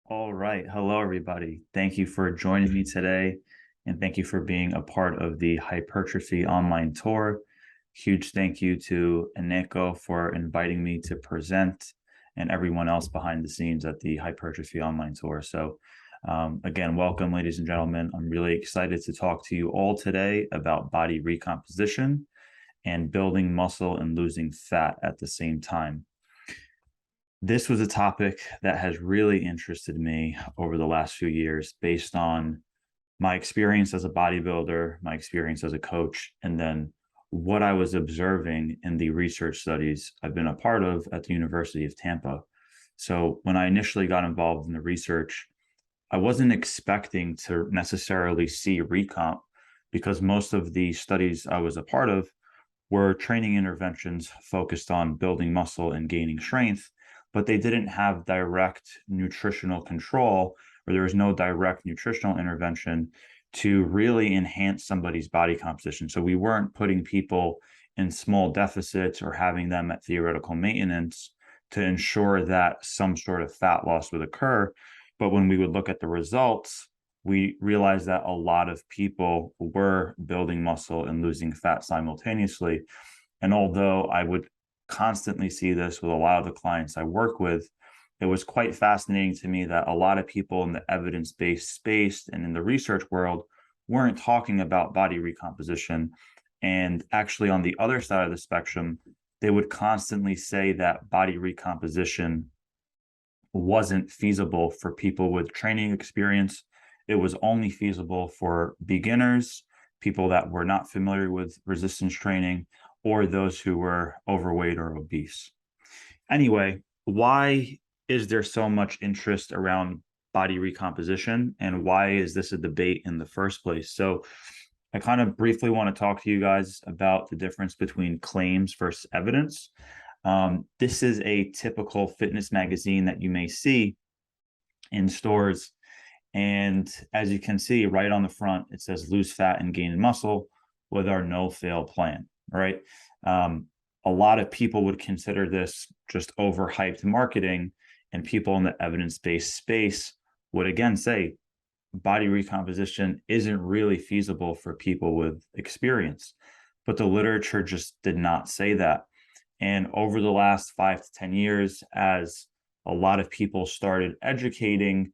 All right. Hello, everybody. Thank you for joining me today. And thank you for being a part of the Hypertrophy online tour. Huge thank you to Eneko for inviting me to present and everyone else behind the scenes at the Hypertrophy online tour. Again, welcome, ladies and gentlemen. I'm really excited to talk to you all today about body recomposition and building muscle and losing fat at the same time. This was a topic that has really interested me over the last few years based on my experience as a bodybuilder, my experience as a coach, and then what I was observing in the research studies I've been a part of at the University of Tampa. So when I initially got involved in the research, I wasn't expecting to necessarily see recomp because most of the studies I was a part of were training interventions focused on building muscle and gaining strength, but they didn't have direct nutritional control, or there was no direct nutritional intervention to really enhance somebody's body composition. So we weren't putting people in small deficits or having them at theoretical maintenance to ensure that some sort of fat loss would occur. But when we would look at the results, we realized that a lot of people were building muscle and losing fat simultaneously. And although I would constantly see this with a lot of the clients I work with, it was quite fascinating to me that a lot of people in the evidence-based space and in the research world weren't talking about body recomposition. And actually, on the other side of the spectrum, they would constantly say that body recomposition wasn't feasible for people with training experience. It was only feasible for beginners, people that were not familiar with resistance training, or those who were overweight or obese. Anyway, why is there so much interest around body recomposition, and why is this a debate in the first place? So I kind of briefly want to talk to you guys about the difference between claims versus evidence. This is a typical fitness magazine that you may see in stores. And as you can see right on the front, it says lose fat and gain muscle with our no fail plan, right? A lot of people would consider this just overhyped marketing, and people in the evidence-based space would again say body recomposition isn't really feasible for people with experience. But the literature just did not say that. And over the last 5 to 10 years, as a lot of people started educating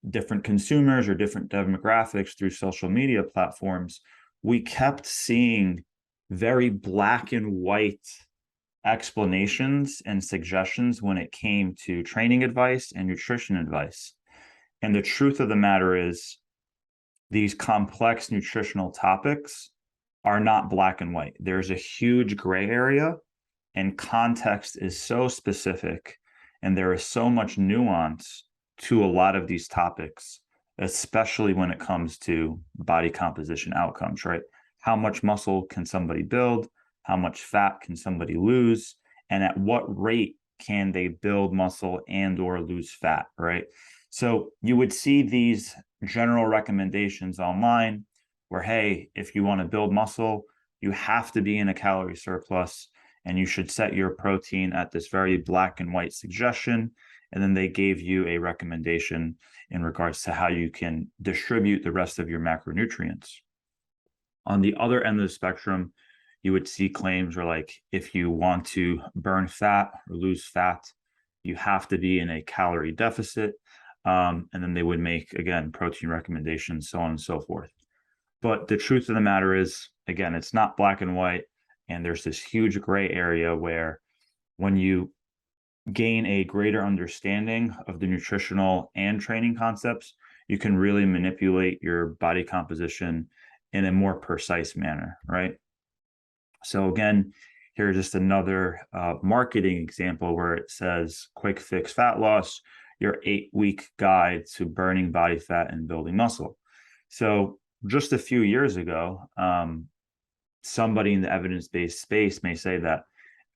different consumers or different demographics through social media platforms, we kept seeing very black and white explanations and suggestions when it came to training advice and nutrition advice. And the truth of the matter is, these complex nutritional topics are not black and white. There's a huge gray area, and context is so specific, and there is so much nuance to a lot of these topics, especially when it comes to body composition outcomes, right? How much muscle can somebody build? How much fat can somebody lose? And at what rate can they build muscle and or lose fat, right? So you would see these general recommendations online where, hey, if you want to build muscle, you have to be in a calorie surplus and you should set your protein at this very black and white suggestion. And then they gave you a recommendation in regards to how you can distribute the rest of your macronutrients. On the other end of the spectrum, you would see claims where, like, if you want to burn fat or lose fat, you have to be in a calorie deficit. And then they would make, again, protein recommendations, so on and so forth. But the truth of the matter is, again, it's not black and white. And there's this huge gray area where when you gain a greater understanding of the nutritional and training concepts, you can really manipulate your body composition in a more precise manner, right? So again, here's just another marketing example where it says quick fix fat loss, your 8-week guide to burning body fat and building muscle. So just a few years ago, somebody in the evidence-based space may say that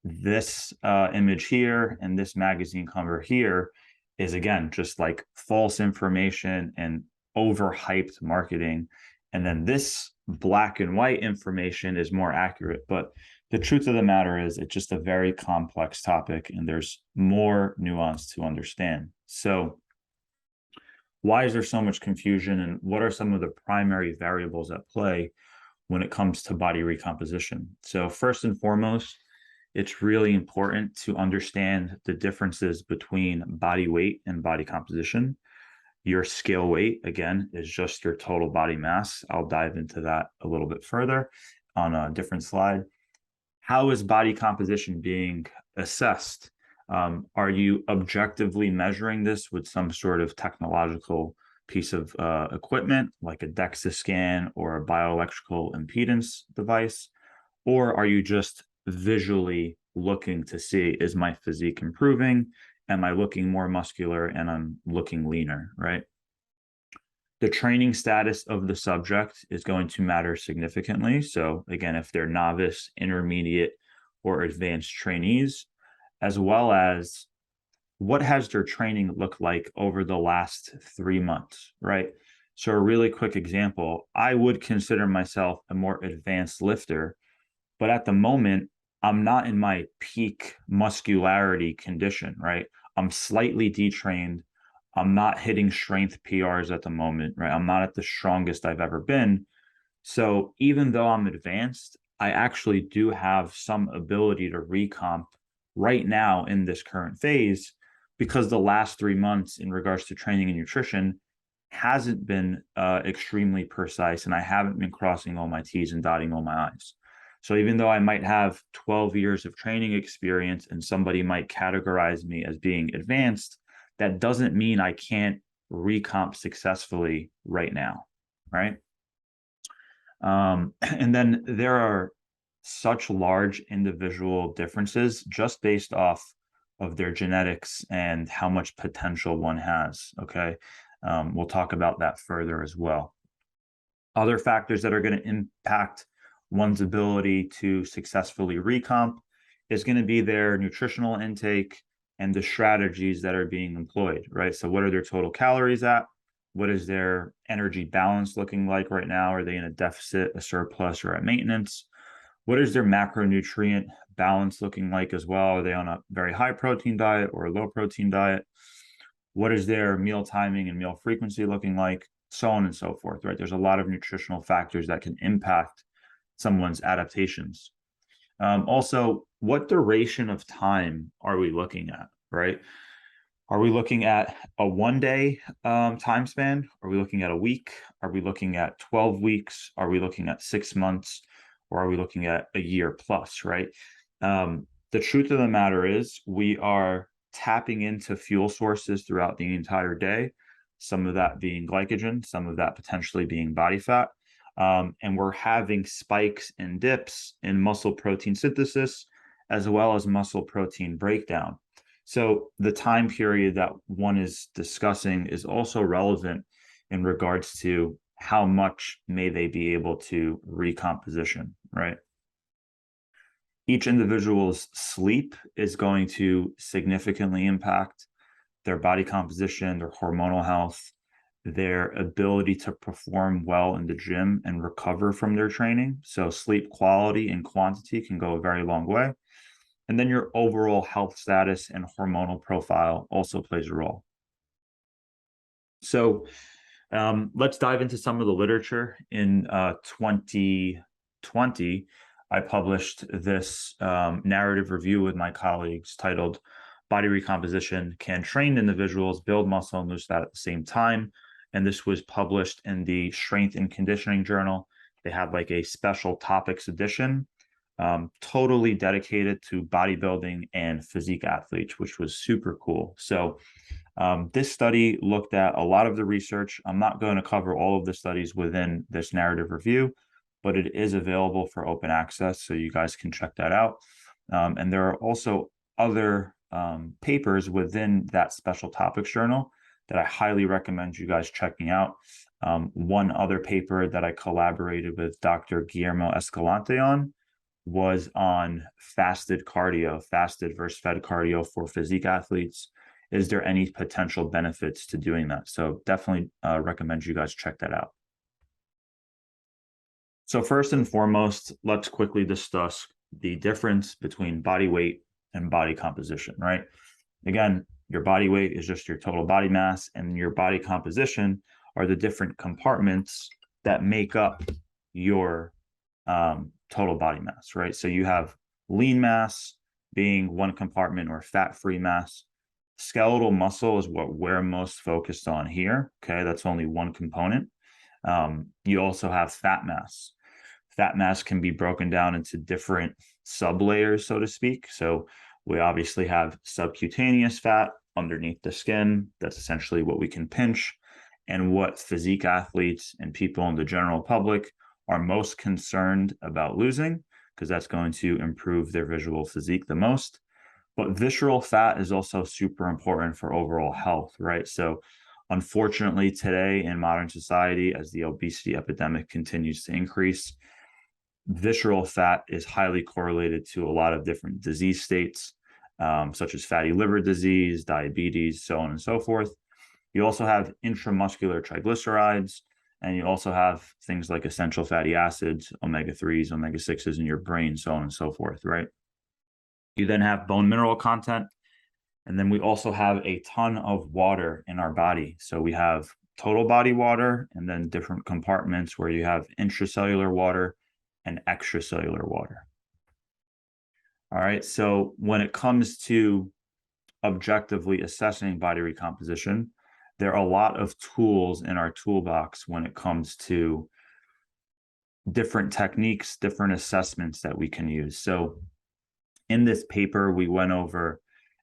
this image here and this magazine cover here is, again, just like false information and overhyped marketing. And then this black and white information is more accurate. But the truth of the matter is, it's just a very complex topic and there's more nuance to understand. So why is there so much confusion, and what are some of the primary variables at play when it comes to body recomposition? So first and foremost, it's really important to understand the differences between body weight and body composition. Your scale weight, again, is just your total body mass. I'll dive into that a little bit further on a different slide. How is body composition being assessed? Are you objectively measuring this with some sort of technological piece of equipment, like a DEXA scan or a bioelectrical impedance device? Or are you just visually looking to see, is my physique improving? Am I looking more muscular and I'm looking leaner, right? The training status of the subject is going to matter significantly. So again, if they're novice, intermediate, or advanced trainees, as well as what has their training looked like over the last 3 months, right? So a really quick example, I would consider myself a more advanced lifter, but at the moment, I'm not in my peak muscularity condition, right? I'm slightly detrained. I'm not hitting strength PRs at the moment, right? I'm not at the strongest I've ever been. So even though I'm advanced, I actually do have some ability to recomp right now in this current phase, because the last 3 months in regards to training and nutrition hasn't been extremely precise, and I haven't been crossing all my T's and dotting all my I's. So even though I might have 12 years of training experience and somebody might categorize me as being advanced, that doesn't mean I can't recomp successfully right now, right? And then there are such large individual differences just based off of their genetics and how much potential one has, okay? We'll talk about that further as well. Other factors that are going to impact one's ability to successfully recomp is going to be their nutritional intake and the strategies that are being employed, right? So what are their total calories at? What is their energy balance looking like right now? Are they in a deficit, a surplus, or at maintenance? What is their macronutrient balance looking like as well? Are they on a very high protein diet or a low protein diet? What is their meal timing and meal frequency looking like? So on and so forth, right? There's a lot of nutritional factors that can impact someone's adaptations. Also, what duration of time are we looking at, right? Are we looking at a 1 day time span? Are we looking at a week? Are we looking at 12 weeks? Are we looking at 6 months? Or are we looking at a year plus, right? The truth of the matter is we are tapping into fuel sources throughout the entire day, some of that being glycogen, some of that potentially being body fat. And we're having spikes and dips in muscle protein synthesis, as well as muscle protein breakdown. So the time period that one is discussing is also relevant in regards to how much may they be able to recomposition, right? Each individual's sleep is going to significantly impact their body composition, their hormonal health, their ability to perform well in the gym and recover from their training. So sleep quality and quantity can go a very long way. And then your overall health status and hormonal profile also plays a role. So let's dive into some of the literature. In 2020, I published this narrative review with my colleagues titled Body Recomposition: Can Trained Individuals Build Muscle and Lose Fat at the Same Time? And this was published in the Strength and Conditioning Journal. They had like a special topics edition, totally dedicated to bodybuilding and physique athletes, which was super cool. So this study looked at a lot of the research. I'm not going to cover all of the studies within this narrative review, but it is available for open access, so you guys can check that out. And there are also other papers within that special topics journal that I highly recommend you guys checking out. One other paper that I collaborated with Dr. Guillermo Escalante on was on fasted cardio, fasted versus fed cardio for physique athletes. Is there any potential benefits to doing that? So definitely recommend you guys check that out. So first and foremost, let's quickly discuss the difference between body weight and body composition, right? Again, Your body weight is just your total body mass, and your body composition are the different compartments that make up your total body mass, right? So you have lean mass being one compartment, or fat-free mass. Skeletal muscle is what we're most focused on here. Okay, that's only one component. You also have fat mass. Fat mass can be broken down into different sublayers, so to speak. So we obviously have subcutaneous fat underneath the skin. That's essentially what we can pinch, and what physique athletes and people in the general public are most concerned about losing, because that's going to improve their visual physique the most. But visceral fat is also super important for overall health, right? So unfortunately, today in modern society, as the obesity epidemic continues to increase, visceral fat is highly correlated to a lot of different disease states, such as fatty liver disease, diabetes, so on and so forth. You also have intramuscular triglycerides, and you also have things like essential fatty acids, omega-3s, omega-6s in your brain, so on and so forth, right? You then have bone mineral content, and then we also have a ton of water in our body. So we have total body water, and then different compartments where you have intracellular water and extracellular water. All right, so when it comes to objectively assessing body recomposition, there are a lot of tools in our toolbox when it comes to different techniques, different assessments that we can use. So in this paper, we went over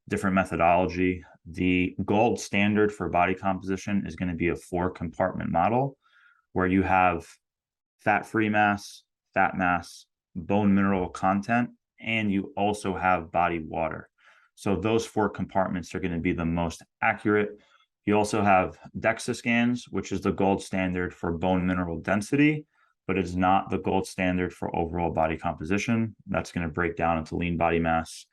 different methodology. The gold standard for body composition is going to be a 4-compartment model, where you have fat-free mass, fat mass, bone mineral content, and you also have body water. So those 4 compartments are going to be the most accurate. You also have DEXA scans, which is the gold standard for bone mineral density, but it's not the gold standard for overall body composition. That's going to break down into lean body mass,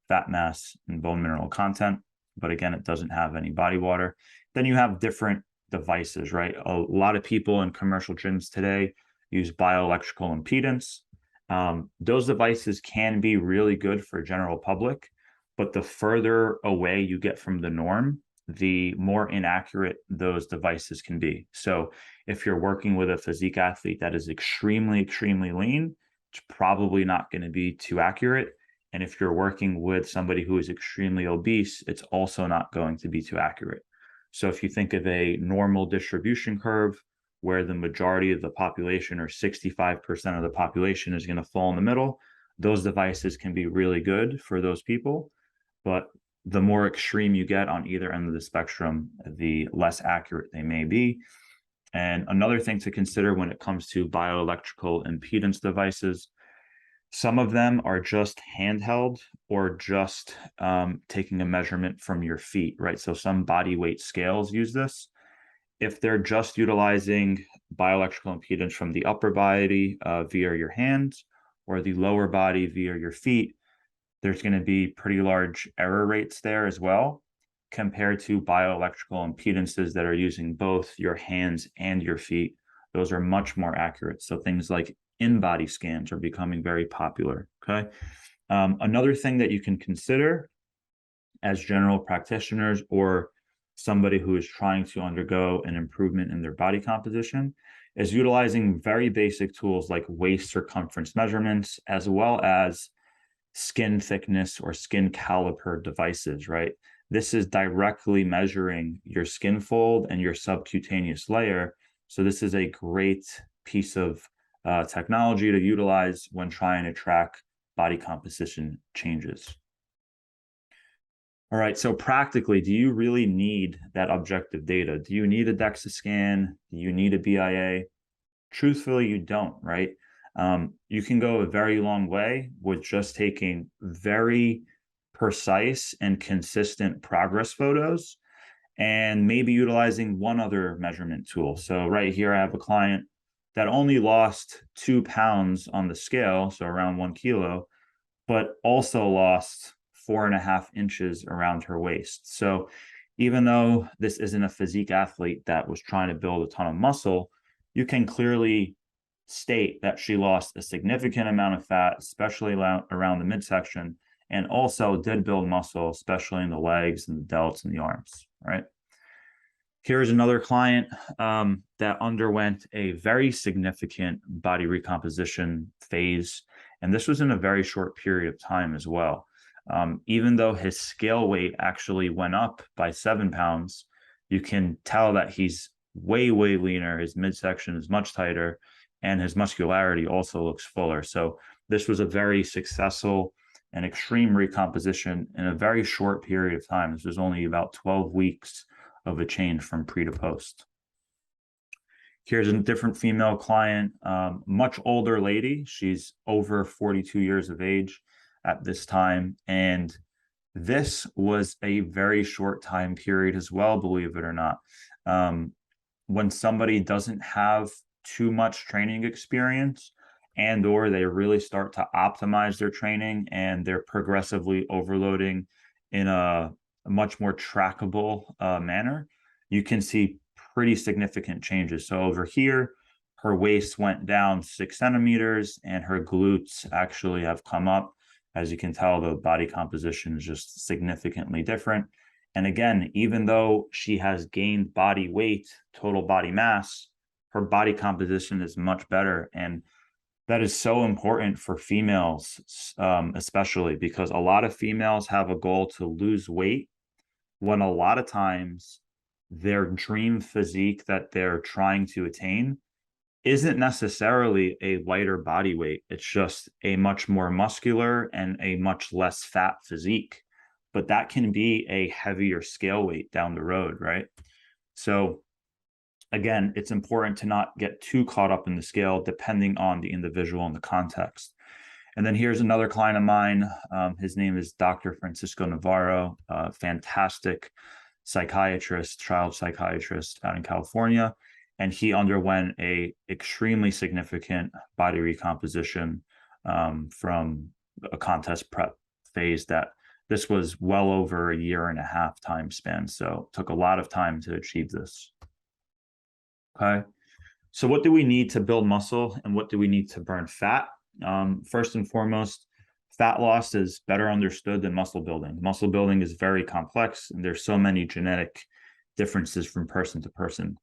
fat mass, and bone mineral content. But again, it doesn't have any body water. Then you have different devices, right? A lot of people in commercial gyms today use bioelectrical impedance. Those devices can be really good for general public, but the further away you get from the norm, the more inaccurate those devices can be. So if you're working with a physique athlete that is extremely, extremely lean, it's probably not going to be too accurate. And if you're working with somebody who is extremely obese, it's also not going to be too accurate. So if you think of a normal distribution curve where the majority of the population, or 65% of the population, is going to fall in the middle, those devices can be really good for those people. But the more extreme you get on either end of the spectrum, the less accurate they may be. And another thing to consider when it comes to bioelectrical impedance devices, some of them are just handheld, or just taking a measurement from your feet, right? So some body weight scales use this. If they're just utilizing bioelectrical impedance from the upper body via your hands, or the lower body via your feet, there's going to be pretty large error rates there as well, compared to bioelectrical impedances that are using both your hands and your feet. Those are much more accurate. So things like in-body scans are becoming very popular, okay? Another thing that you can consider as general practitioners, or somebody who is trying to undergo an improvement in their body composition, is utilizing very basic tools like waist circumference measurements, as well as skin thickness or skin caliper devices, right? This is directly measuring your skin fold and your subcutaneous layer. So this is a great piece of technology to utilize when trying to track body composition changes. All right, so practically, do you really need that objective data? Do you need a DEXA scan? Do you need a BIA? Truthfully, you don't, right? You can go a very long way with just taking very precise and consistent progress photos, and maybe utilizing one other measurement tool. So right here, I have a client that only lost 2 pounds on the scale, so around 1 kilo, but also lost 4.5 inches around her waist. So even though this isn't a physique athlete that was trying to build a ton of muscle, you can clearly state that she lost a significant amount of fat, especially around the midsection, and also did build muscle, especially in the legs and the delts and the arms, right? Here's another client that underwent a very significant body recomposition phase, and this was in a very short period of time as well. Even though his scale weight actually went up by 7 pounds, you can tell that he's way, way leaner. His midsection is much tighter, and his muscularity also looks fuller. So this was a very successful and extreme recomposition in a very short period of time. This was only about 12 weeks of a change from pre to post. Here's a different female client, much older lady. She's over 42 years of age at this time. And this was a very short time period as well, believe it or not. When somebody doesn't have too much training experience and or they really start to optimize their training and they're progressively overloading in a much more trackable manner, you can see pretty significant changes. So over here, her waist went down 6 centimeters and her glutes actually have come up. As you can tell, the body composition is just significantly different. And again, even though she has gained body weight, total body mass, her body composition is much better. And that is so important for females, especially because a lot of females have a goal to lose weight when a lot of times their dream physique that they're trying to attain isn't necessarily a lighter body weight. It's just a much more muscular and a much less fat physique. But that can be a heavier scale weight down the road, right? So again, it's important to not get too caught up in the scale depending on the individual and the context. And then here's another client of mine. His name is Dr. Francisco Navarro, a fantastic psychiatrist, child psychiatrist out in California. And he underwent a extremely significant body recomposition from a contest prep phase that this was well over a 1.5 year time span. So it took a lot of time to achieve this. Okay. So what do we need to build muscle and what do we need to burn fat? First and foremost, fat loss is better understood than muscle building. Muscle building is very complex and there's so many genetic differences from person to person.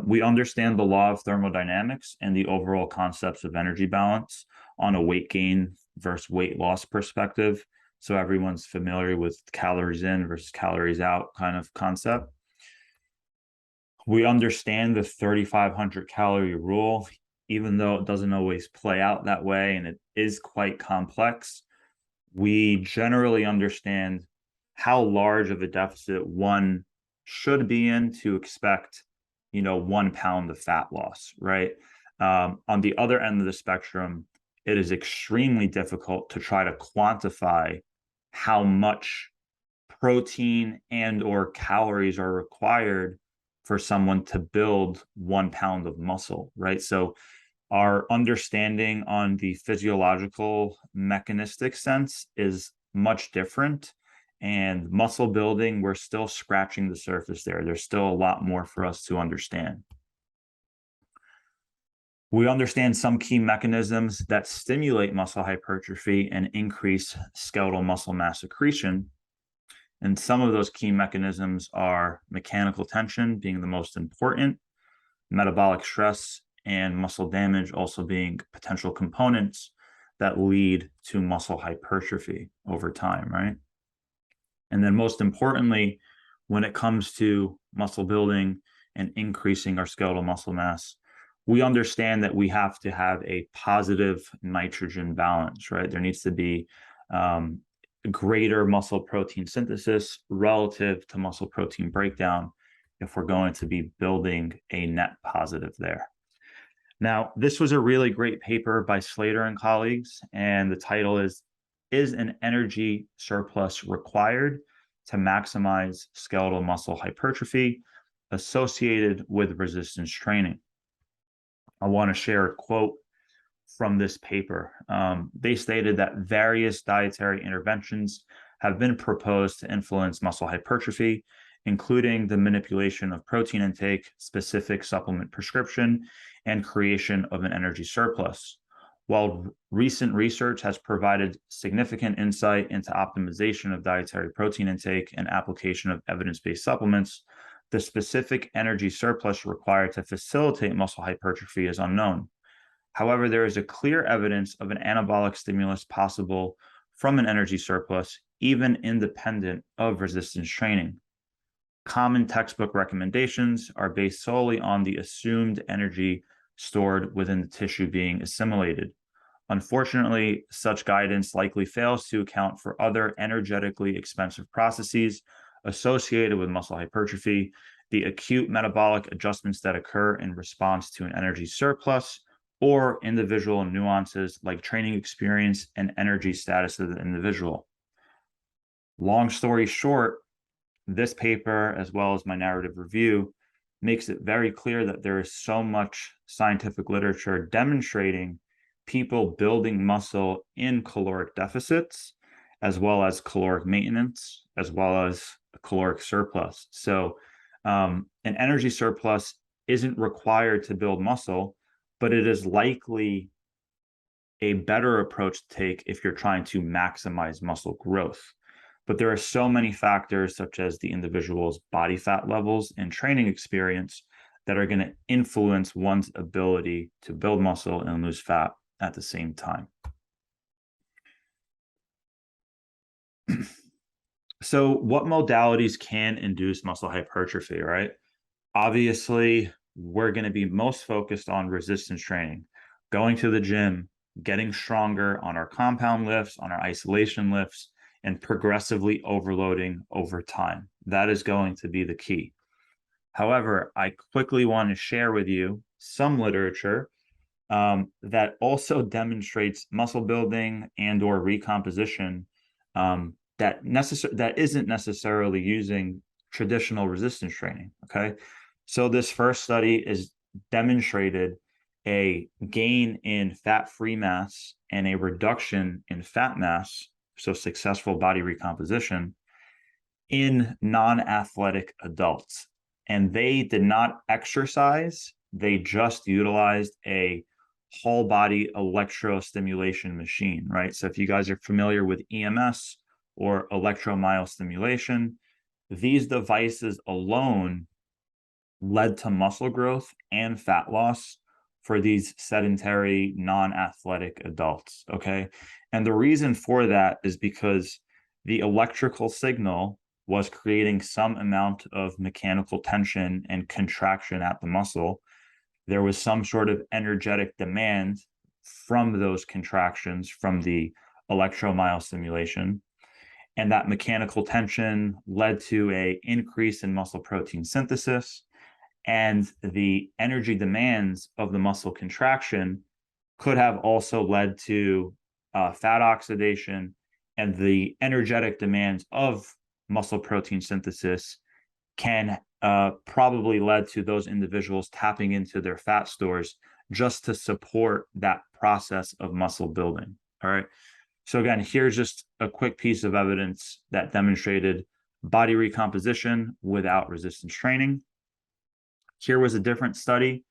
We understand the law of thermodynamics and the overall concepts of energy balance on a weight gain versus weight loss perspective. So everyone's familiar with calories in versus calories out kind of concept. We understand the 3,500 calorie rule, even though it doesn't always play out that way and it is quite complex. We generally understand how large of a deficit one should be in to expect, 1 pound of fat loss, right? On the other end of the spectrum, it is extremely difficult to try to quantify how much protein and or calories are required for someone to build 1 pound of muscle, right? So our understanding on the physiological mechanistic sense is much different. And muscle building, we're still scratching the surface there. There's still a lot more for us to understand. We understand some key mechanisms that stimulate muscle hypertrophy and increase skeletal muscle mass accretion. And some of those key mechanisms are mechanical tension being the most important, metabolic stress and muscle damage also being potential components that lead to muscle hypertrophy over time, right? And then most importantly, when it comes to muscle building and increasing our skeletal muscle mass, we understand that we have to have a positive nitrogen balance, right? There needs to be greater muscle protein synthesis relative to muscle protein breakdown if we're going to be building a net positive there. Now, this was a really great paper by Slater and colleagues, and the title is an energy surplus required to maximize skeletal muscle hypertrophy associated with resistance training? I want to share a quote from this paper. They stated that various dietary interventions have been proposed to influence muscle hypertrophy, including the manipulation of protein intake, specific supplement prescription, and creation of an energy surplus. While recent research has provided significant insight into optimization of dietary protein intake and application of evidence-based supplements, the specific energy surplus required to facilitate muscle hypertrophy is unknown. However, there is a clear evidence of an anabolic stimulus possible from an energy surplus, even independent of resistance training. Common textbook recommendations are based solely on the assumed energy stored within the tissue being assimilated. Unfortunately, such guidance likely fails to account for other energetically expensive processes associated with muscle hypertrophy, the acute metabolic adjustments that occur in response to an energy surplus, or individual nuances like training experience and energy status of the individual. Long story short, this paper, as well as my narrative review, makes it very clear that there is so much scientific literature demonstrating people building muscle in caloric deficits, as well as caloric maintenance, as well as a caloric surplus. So an energy surplus isn't required to build muscle, but it is likely a better approach to take if you're trying to maximize muscle growth. But there are so many factors, such as the individual's body fat levels and training experience, that are going to influence one's ability to build muscle and lose fat at the same time. So what modalities can induce muscle hypertrophy, right? Obviously, we're going to be most focused on resistance training, going to the gym, getting stronger on our compound lifts, on our isolation lifts, and progressively overloading over time. That is going to be the key. However, I quickly want to share with you some literature that also demonstrates muscle building and or recomposition that isn't necessarily using traditional resistance training. Okay, so this first study is demonstrated a gain in fat-free mass and a reduction in fat mass, so successful body recomposition, in non-athletic adults. And they did not exercise, they just utilized a whole body electrostimulation machine, right? So if you guys are familiar with EMS or electromyostimulation, these devices alone led to muscle growth and fat loss for these sedentary, non-athletic adults, okay? And the reason for that is because the electrical signal was creating some amount of mechanical tension and contraction at the muscle. There was some sort of energetic demand from those contractions from the electromyostimulation, and that mechanical tension led to an increase in muscle protein synthesis, and the energy demands of the muscle contraction could have also led to fat oxidation, and the energetic demands of muscle protein synthesis can probably led to those individuals tapping into their fat stores just to support that process of muscle building. All right. So again, here's just a quick piece of evidence that demonstrated body recomposition without resistance training. Here was a different study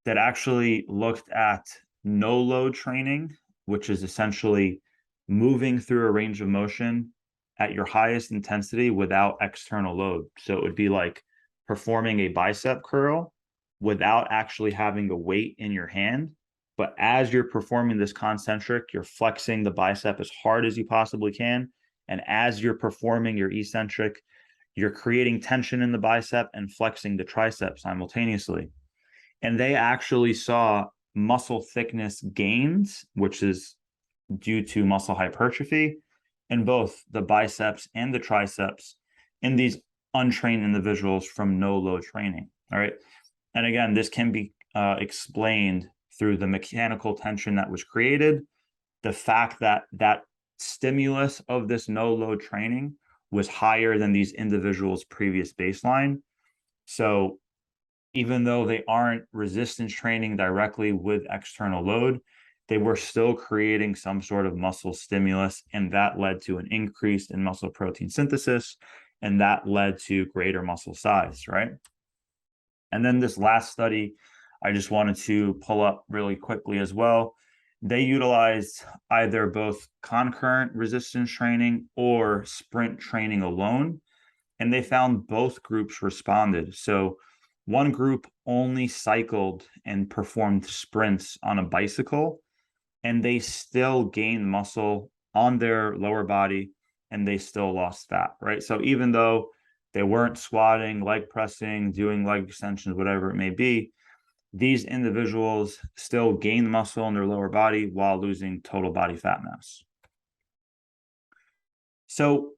that actually looked at no load training, which is essentially moving through a range of motion at your highest intensity without external load. So it would be like performing a bicep curl without actually having a weight in your hand. But as you're performing this concentric, you're flexing the bicep as hard as you possibly can. And as you're performing your eccentric, you're creating tension in the bicep and flexing the tricep simultaneously. And they actually saw muscle thickness gains, which is due to muscle hypertrophy, in both the biceps and the triceps in these untrained individuals from no load training. All right. And again, this can be explained through the mechanical tension that was created, the fact that that stimulus of this no load training was higher than these individuals' previous baseline. So even though they aren't resistance training directly with external load, they were still creating some sort of muscle stimulus, and that led to an increase in muscle protein synthesis, and that led to greater muscle size, right? And then this last study, I just wanted to pull up really quickly as well. they utilized either both concurrent resistance training or sprint training alone, and they found both groups responded. So one group only cycled and performed sprints on a bicycle, and they still gained muscle on their lower body and they still lost fat, right? So even though they weren't squatting, leg pressing, doing leg extensions, whatever it may be, these individuals still gain muscle in their lower body while losing total body fat mass. So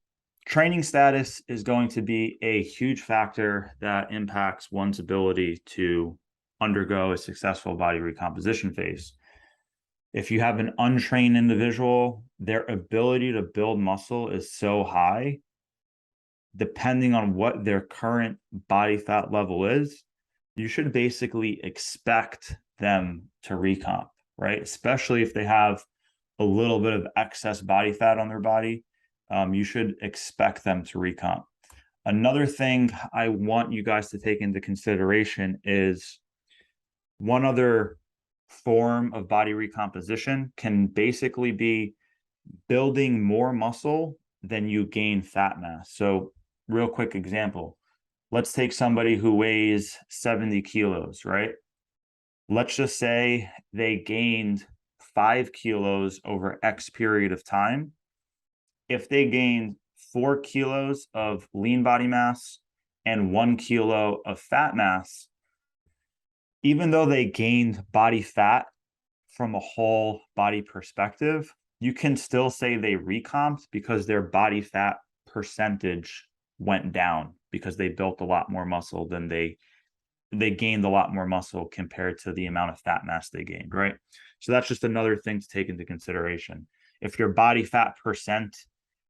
training status is going to be a huge factor that impacts one's ability to undergo a successful body recomposition phase. If you have an untrained individual, their ability to build muscle is so high, depending on what their current body fat level is, you should basically expect them to recomp, right? Especially if they have a little bit of excess body fat on their body, you should expect them to recomp. Another thing I want you guys to take into consideration is one other form of body recomposition can basically be building more muscle than you gain fat mass. So real quick example, let's take somebody who weighs 70 kilos, right? Let's just say they gained 5 kilos over X period of time. If they gained 4 kilos of lean body mass and 1 kilo of fat mass, even though they gained body fat from a whole body perspective, you can still say they recomped because their body fat percentage went down because they built a lot more muscle than they gained a lot more muscle compared to the amount of fat mass they gained, right? So that's just another thing to take into consideration. If your body fat percent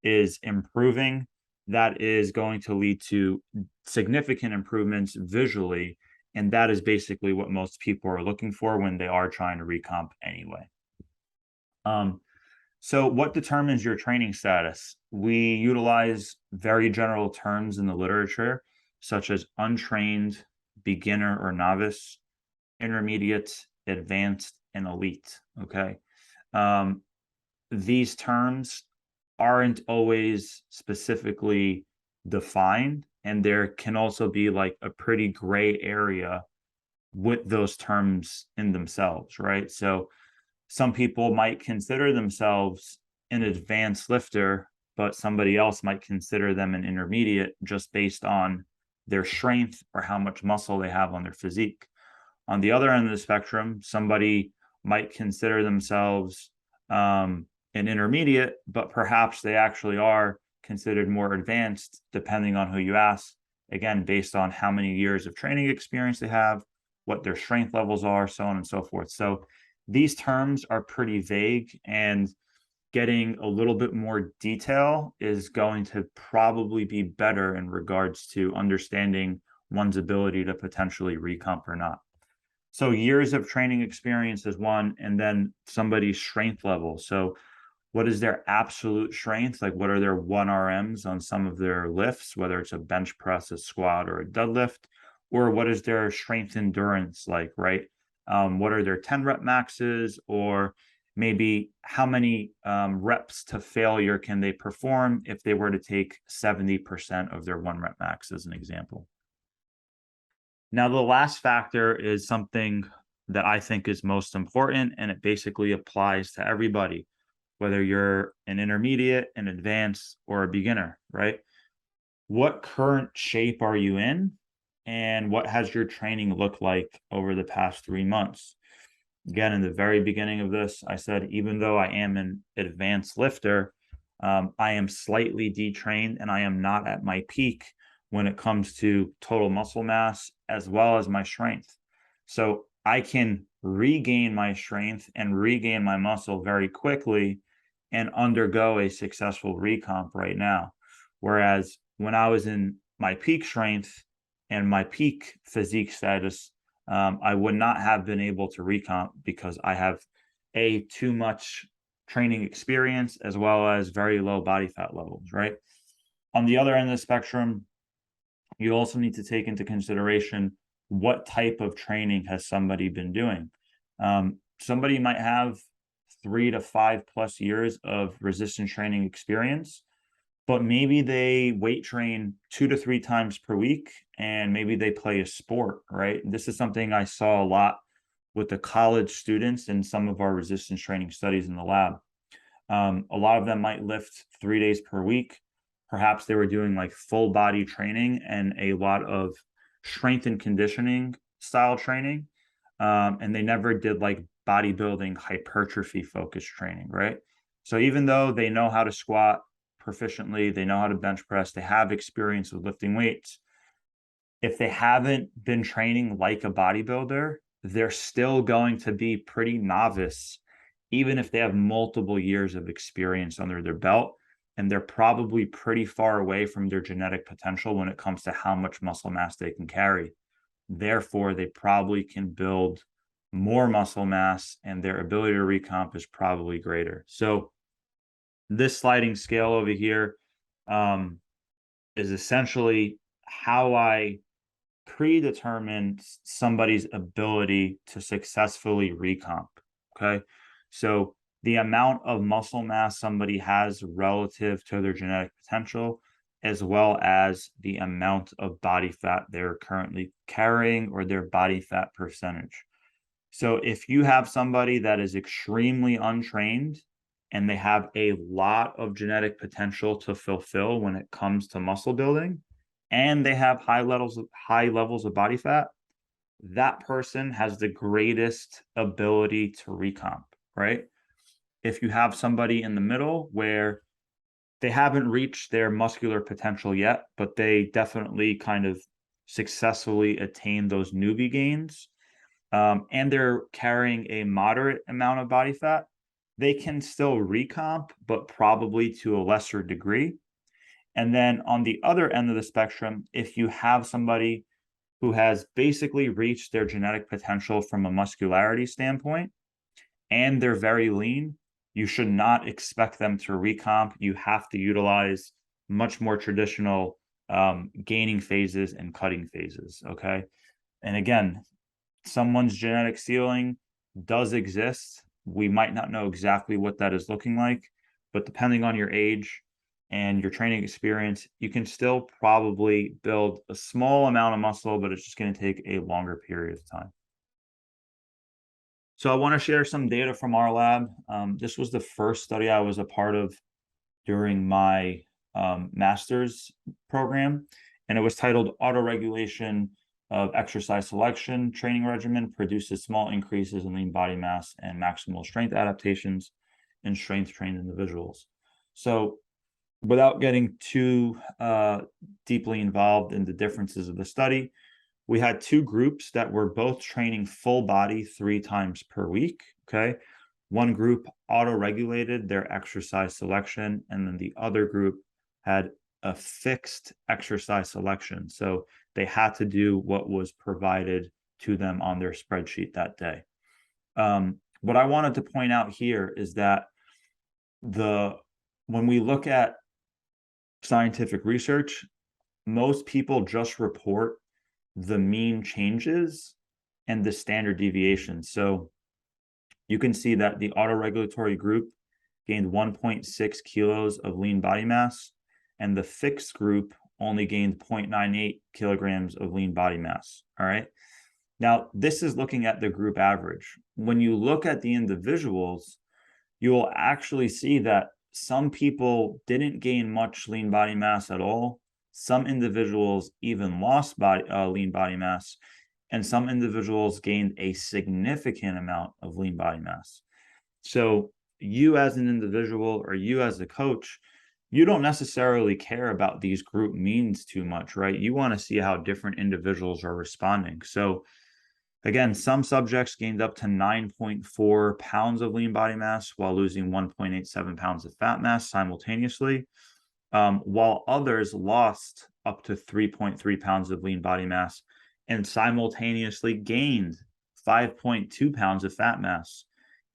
is improving, that is going to lead to significant improvements visually. And that is basically what most people are looking for when they are trying to recomp anyway. So what determines your training status? We utilize very general terms in the literature, such as untrained, beginner or novice, intermediate, advanced, and elite, okay? These terms aren't always specifically defined, and there can also be like a pretty gray area with those terms in themselves, right? So some people might consider themselves an advanced lifter, but somebody else might consider them an intermediate just based on their strength or how much muscle they have on their physique. On the other end of the spectrum, somebody might consider themselves an intermediate, but perhaps they actually are considered more advanced, depending on who you ask. Again, based on how many years of training experience they have, what their strength levels are, so on and so forth. So these terms are pretty vague, and getting a little bit more detail is going to probably be better in regards to understanding one's ability to potentially recomp or not. So years of training experience is one, and then somebody's strength level. So what is their absolute strength? Like what are their 1 RMs on some of their lifts, whether it's a bench press, a squat, or a deadlift, or what is their strength endurance like, right? What are their 10 rep maxes, or maybe how many reps to failure can they perform if they were to take 70% of their 1 rep max as an example. Now, the last factor is something that I think is most important, and it basically applies to everybody, whether you're an intermediate, an advanced, or a beginner, right? What current shape are you in? And what has your training looked like over the past 3 months? Again, in the very beginning of this, I said, even though I am an advanced lifter, I am slightly detrained and I am not at my peak when it comes to total muscle mass as well as my strength. So I can regain my strength and regain my muscle very quickly and undergo a successful recomp right now. Whereas when I was in my peak strength and my peak physique status, I would not have been able to recomp because I have too much training experience as well as very low body fat levels, right? On the other end of the spectrum, you also need to take into consideration what type of training has somebody been doing. Somebody might have 3 to 5+ years of resistance training experience, but maybe they weight train 2 to 3 times per week, and maybe they play a sport, right? This is something I saw a lot with the college students in some of our resistance training studies in the lab. A lot of them might lift 3 days per week. Perhaps they were doing like full body training and a lot of strength and conditioning style training. And they never did like bodybuilding hypertrophy focused training, right? So even though they know how to squat proficiently, they know how to bench press, they have experience with lifting weights, if they haven't been training like a bodybuilder, they're still going to be pretty novice, even if they have multiple years of experience under their belt. And they're probably pretty far away from their genetic potential when it comes to how much muscle mass they can carry. Therefore, they probably can build more muscle mass, and their ability to recomp is probably greater. So this sliding scale over here is essentially how I predetermine somebody's ability to successfully recomp. Okay. So the amount of muscle mass somebody has relative to their genetic potential, as well as the amount of body fat they're currently carrying or their body fat percentage. So if you have somebody that is extremely untrained and they have a lot of genetic potential to fulfill when it comes to muscle building, and they have high levels of body fat, that person has the greatest ability to recomp, right? If you have somebody in the middle where they haven't reached their muscular potential yet, but they definitely kind of successfully attain those newbie gains, and they're carrying a moderate amount of body fat, they can still recomp, but probably to a lesser degree. And then on the other end of the spectrum, if you have somebody who has basically reached their genetic potential from a muscularity standpoint and they're very lean, you should not expect them to recomp. You have to utilize much more traditional gaining phases and cutting phases. Okay. And again, someone's genetic ceiling does exist. We might not know exactly what that is looking like, but depending on your age and your training experience, you can still probably build a small amount of muscle, but it's just going to take a longer period of time. So I want to share some data from our lab. This was the first study I was a part of during my master's program, and it was titled Autoregulation of Exercise Selection Training Regimen Produces Small Increases in Lean Body Mass and Maximal Strength Adaptations in Strength-Trained Individuals. So without getting too deeply involved in the differences of the study, we had two groups that were both training full body 3 times per week. Okay. One group auto-regulated their exercise selection, and then the other group had a fixed exercise selection. So they had to do what was provided to them on their spreadsheet that day. What I wanted to point out here is that when we look at scientific research, most people just report the mean changes and the standard deviation. So you can see that the autoregulatory group gained 1.6 kilos of lean body mass, and the fixed group only gained 0.98 kilograms of lean body mass. All right. Now, this is looking at the group average. When you look at the individuals, you will actually see that some people didn't gain much lean body mass at all. Some individuals even lost lean body mass, and some individuals gained a significant amount of lean body mass. So you as an individual or you as a coach, you don't necessarily care about these group means too much, right? You want to see how different individuals are responding. So again, some subjects gained up to 9.4 pounds of lean body mass while losing 1.87 pounds of fat mass simultaneously, while others lost up to 3.3 pounds of lean body mass and simultaneously gained 5.2 pounds of fat mass,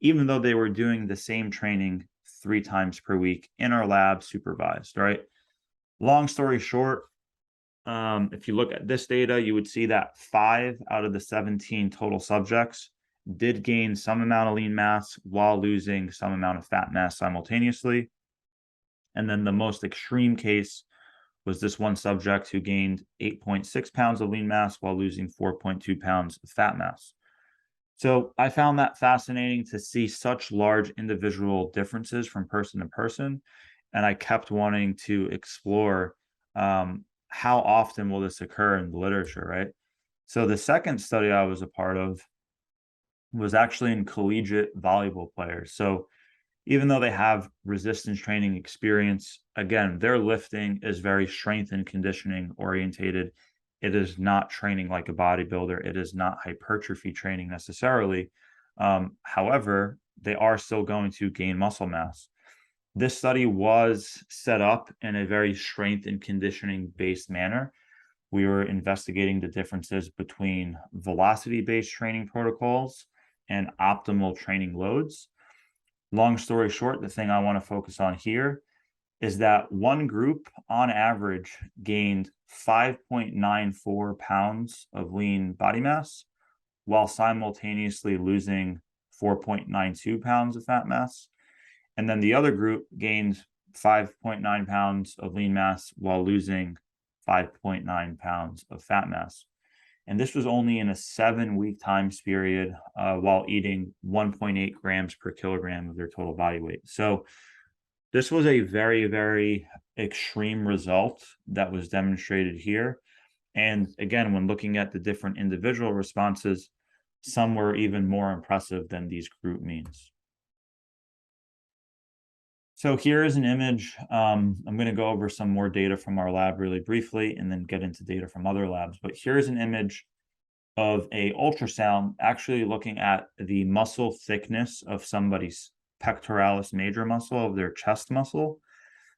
even though they were doing the same training 3 times per week in our lab supervised, right? Long story short, if you look at this data, you would see that 5 out of the 17 total subjects did gain some amount of lean mass while losing some amount of fat mass simultaneously. And then the most extreme case was this one subject who gained 8.6 pounds of lean mass while losing 4.2 pounds of fat mass. So I found that fascinating to see such large individual differences from person to person. And I kept wanting to explore how often will this occur in the literature, right? So the second study I was a part of was actually in collegiate volleyball players. So even though they have resistance training experience, again, their lifting is very strength and conditioning orientated. It is not training like a bodybuilder. It is not hypertrophy training necessarily. However, they are still going to gain muscle mass. This study was set up in a very strength and conditioning based manner. We were investigating the differences between velocity based training protocols and optimal training loads. Long story short, the thing I want to focus on here is that one group on average gained 5.94 pounds of lean body mass while simultaneously losing 4.92 pounds of fat mass. And then the other group gained 5.9 pounds of lean mass while losing 5.9 pounds of fat mass. And this was only in a 7-week time period while eating 1.8 grams per kilogram of their total body weight. So this was a very, very extreme result that was demonstrated here. And again, when looking at the different individual responses, some were even more impressive than these group means. So here is an image. I'm going to go over some more data from our lab really briefly and then get into data from other labs. But here's an image of a ultrasound actually looking at the muscle thickness of somebody's pectoralis major muscle, of their chest muscle.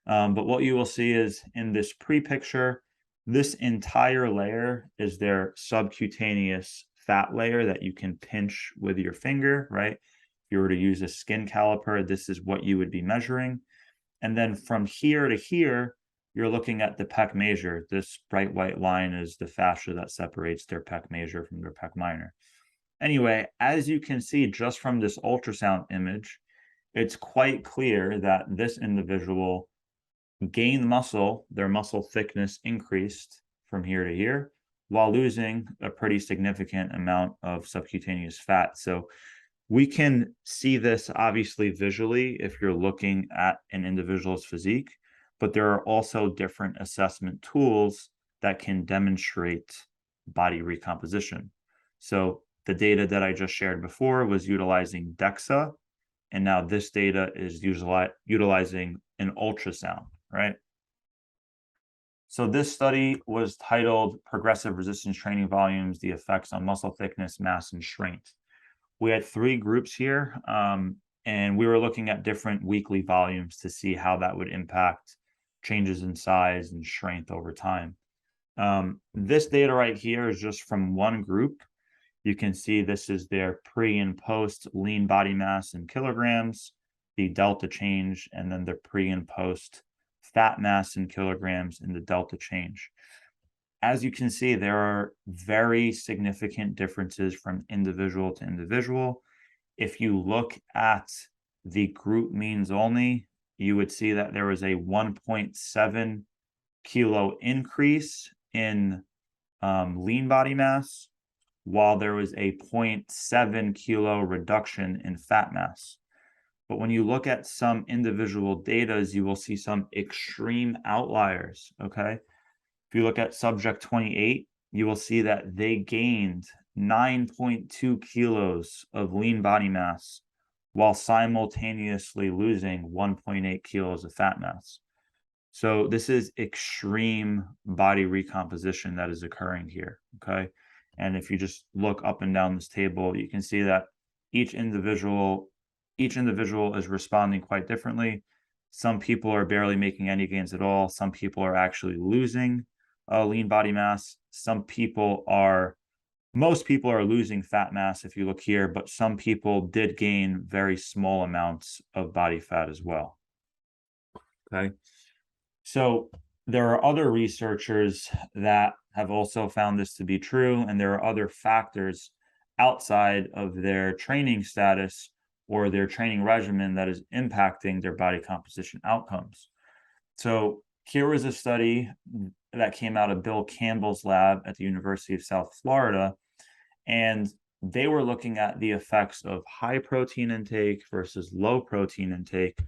But what you will see is in this pre-picture, this entire layer is their subcutaneous fat layer that you can pinch with your finger, right? If you were to use a skin caliper, this is what you would be measuring. And then from here to here, you're looking at the pec major. This bright white line is the fascia that separates their pec major from their pec minor. Anyway, as you can see just from this ultrasound image, it's quite clear that this individual gained muscle, their muscle thickness increased from here to here, while losing a pretty significant amount of subcutaneous fat. So we can see this obviously visually if you're looking at an individual's physique, but there are also different assessment tools that can demonstrate body recomposition. So the data that I just shared before was utilizing DEXA, and now this data is utilizing an ultrasound, right? So this study was titled Progressive Resistance Training Volumes, the Effects on Muscle Thickness, Mass, and Strength. We had 3 groups here, and we were looking at different weekly volumes to see how that would impact changes in size and strength over time. This data right here is just from one group. You can see this is their pre and post lean body mass in kilograms, the delta change, and then the pre and post fat mass in kilograms and the delta change. As you can see, there are very significant differences from individual to individual. If you look at the group means only, you would see that there was a 1.7 kilo increase in lean body mass, while there was a 0.7 kilo reduction in fat mass. But when you look at some individual data, you will see some extreme outliers, okay? If you look at subject 28, you will see that they gained 9.2 kilos of lean body mass while simultaneously losing 1.8 kilos of fat mass. So this is extreme body recomposition that is occurring here, okay? And if you just look up and down this table, you can see that each individual is responding quite differently. Some people are barely making any gains at all. Some people are actually losing lean body mass. Most people are losing fat mass if you look here, but some people did gain very small amounts of body fat as well. Okay. So there are other researchers that have also found this to be true, and there are other factors outside of their training status or their training regimen that is impacting their body composition outcomes. So here was a study that came out of Bill Campbell's lab at the University of South Florida, and they were looking at the effects of high protein intake versus low protein intake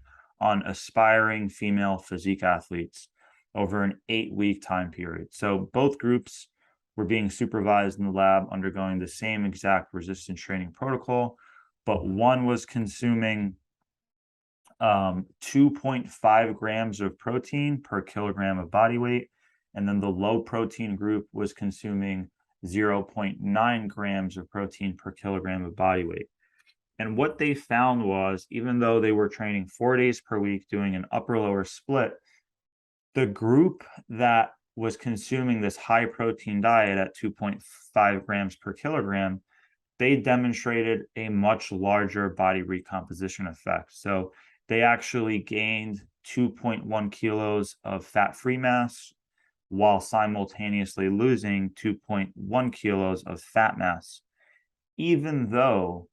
on aspiring female physique athletes over an 8-week time period. So both groups were being supervised in the lab, undergoing the same exact resistance training protocol, but one was consuming 2.5 grams of protein per kilogram of body weight, and then the low protein group was consuming 0.9 grams of protein per kilogram of body weight. And what they found was, even though they were training 4 days per week, doing an upper lower split, the group that was consuming this high protein diet at 2.5 grams per kilogram, they demonstrated a much larger body recomposition effect. So they actually gained 2.1 kilos of fat-free mass while simultaneously losing 2.1 kilos of fat mass, even though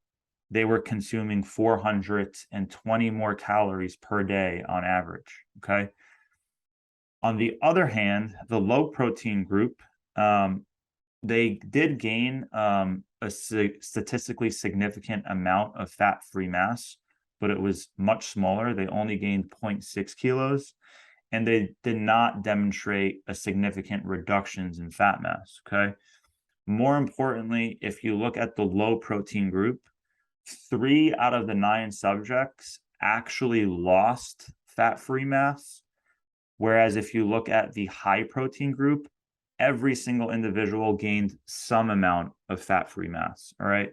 they were consuming 420 more calories per day on average, okay? On the other hand, the low protein group, they did gain a statistically significant amount of fat-free mass, but it was much smaller. They only gained 0.6 kilos, and they did not demonstrate a significant reductions in fat mass, okay? More importantly, if you look at the low protein group, 3 out of the 9 subjects actually lost fat-free mass, whereas if you look at the high protein group, every single individual gained some amount of fat-free mass, all right?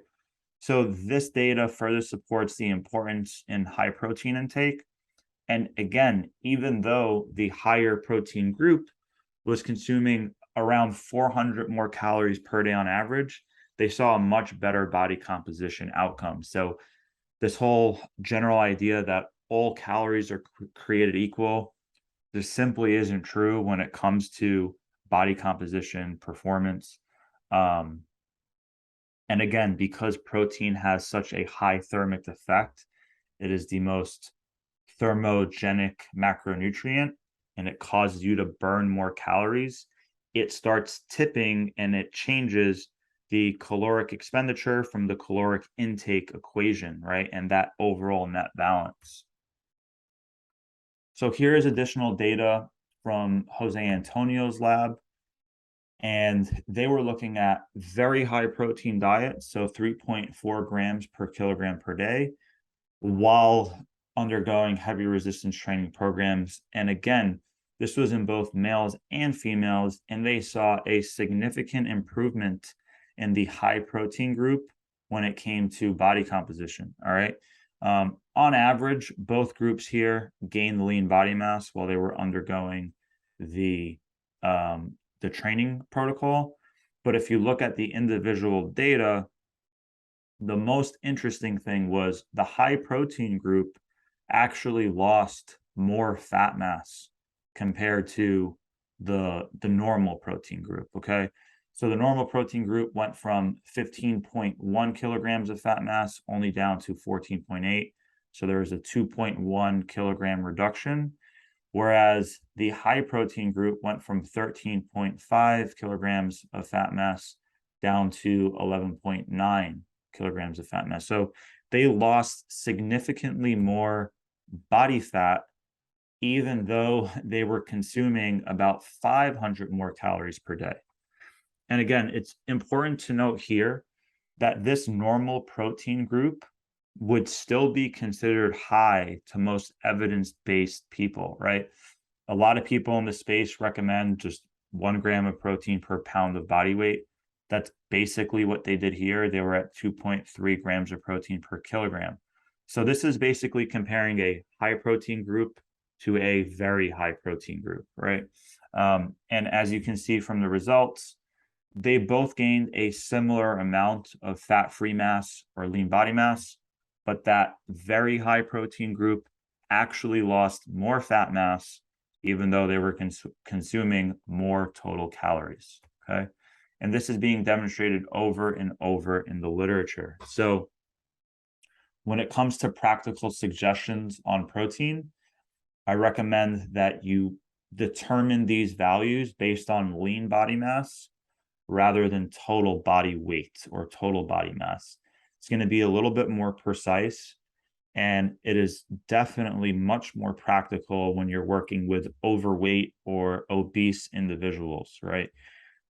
So this data further supports the importance in high protein intake. And again, even though the higher protein group was consuming around 400 more calories per day on average, they saw a much better body composition outcome. So this whole general idea that all calories are created equal, this simply isn't true when it comes to body composition, performance. And again, because protein has such a high thermic effect, it is the most thermogenic macronutrient, and it causes you to burn more calories. It starts tipping and it changes the caloric expenditure from the caloric intake equation, right? And that overall net balance. So here is additional data from Jose Antonio's lab, and they were looking at very high protein diets, so 3.4 grams per kilogram per day, while undergoing heavy resistance training programs. And again, this was in both males and females, and they saw a significant improvement in the high protein group when it came to body composition, all right? On average, both groups here gained lean body mass while they were undergoing the training protocol. But if you look at the individual data, the most interesting thing was the high protein group actually lost more fat mass compared to the normal protein group, okay? So the normal protein group went from 15.1 kilograms of fat mass only down to 14.8. So there was a 2.1 kilogram reduction, whereas the high protein group went from 13.5 kilograms of fat mass down to 11.9 kilograms of fat mass. So they lost significantly more body fat, even though they were consuming about 500 more calories per day. And again, it's important to note here that this normal protein group would still be considered high to most evidence-based people, right? A lot of people in the space recommend just 1 gram of protein per pound of body weight. That's basically what they did here. They were at 2.3 grams of protein per kilogram. So this is basically comparing a high protein group to a very high protein group, right? And as you can see from the results, they both gained a similar amount of fat-free mass or lean body mass, but that very high protein group actually lost more fat mass, even though they were consuming more total calories, okay? And this is being demonstrated over and over in the literature. So when it comes to practical suggestions on protein, I recommend that you determine these values based on lean body mass rather than total body weight or total body mass. It's going to be a little bit more precise, and it is definitely much more practical when you're working with overweight or obese individuals, right?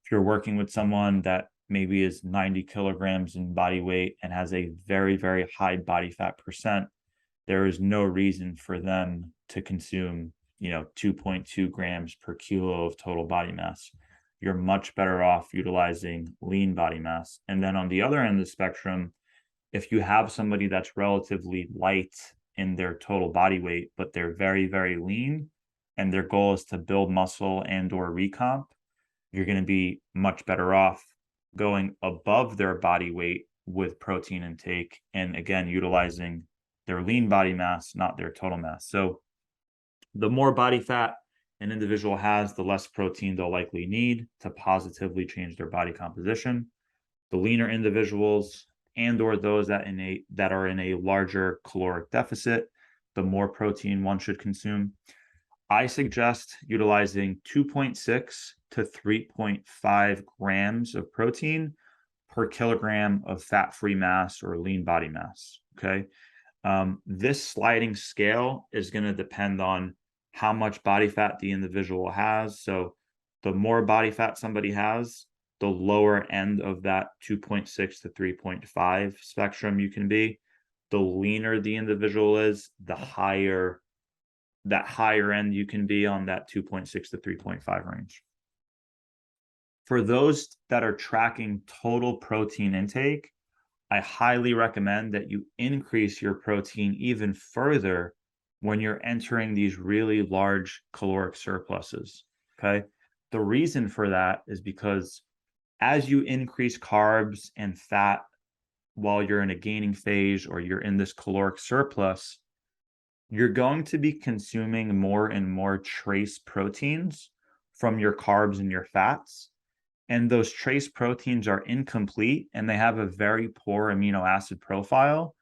If you're working with someone that maybe is 90 kilograms in body weight and has a very, very high body fat percent, there is no reason for them to consume, 2.2 grams per kilo of total body mass. You're much better off utilizing lean body mass. And then on the other end of the spectrum, if you have somebody that's relatively light in their total body weight, but they're very, very lean, and their goal is to build muscle and or recomp, you're going to be much better off going above their body weight with protein intake, and again, utilizing their lean body mass, not their total mass. So the more body fat an individual has, the less protein they'll likely need to positively change their body composition. The leaner individuals and or those that are in a larger caloric deficit, the more protein one should consume. I suggest utilizing 2.6 to 3.5 grams of protein per kilogram of fat-free mass or lean body mass, okay? This sliding scale is going to depend on how much body fat the individual has. So the more body fat somebody has, the lower end of that 2.6 to 3.5 spectrum you can be. The leaner the individual is, the higher end you can be on that 2.6 to 3.5 range. For those that are tracking total protein intake, I highly recommend that you increase your protein even further when you're entering these really large caloric surpluses, okay? The reason for that is because as you increase carbs and fat while you're in a gaining phase or you're in this caloric surplus, you're going to be consuming more and more trace proteins from your carbs and your fats. And those trace proteins are incomplete and they have a very poor amino acid profile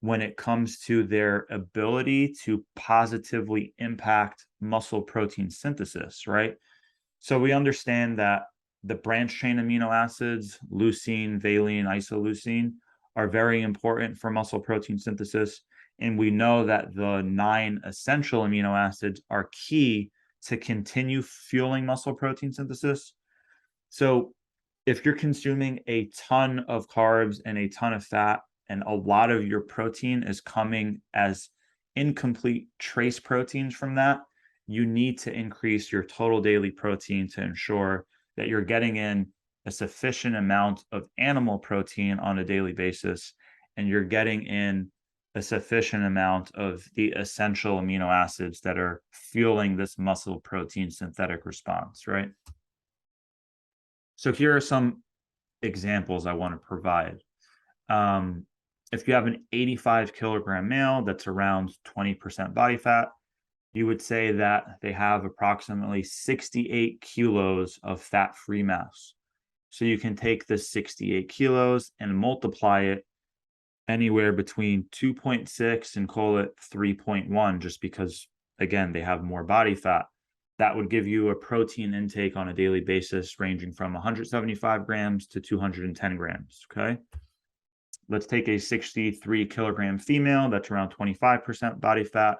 when it comes to their ability to positively impact muscle protein synthesis, right? So we understand that the branch chain amino acids, leucine, valine, isoleucine, are very important for muscle protein synthesis. And we know that the 9 essential amino acids are key to continue fueling muscle protein synthesis. So if you're consuming a ton of carbs and a ton of fat, and a lot of your protein is coming as incomplete trace proteins from that, you need to increase your total daily protein to ensure that you're getting in a sufficient amount of animal protein on a daily basis, and you're getting in a sufficient amount of the essential amino acids that are fueling this muscle protein synthetic response, right? So here are some examples I want to provide. If you have an 85 kilogram male that's around 20% body fat, you would say that they have approximately 68 kilos of fat-free mass. So you can take this 68 kilos and multiply it anywhere between 2.6 and call it 3.1, just because, again, they have more body fat. That would give you a protein intake on a daily basis ranging from 175 grams to 210 grams, okay? Let's take a 63 kilogram female that's around 25% body fat.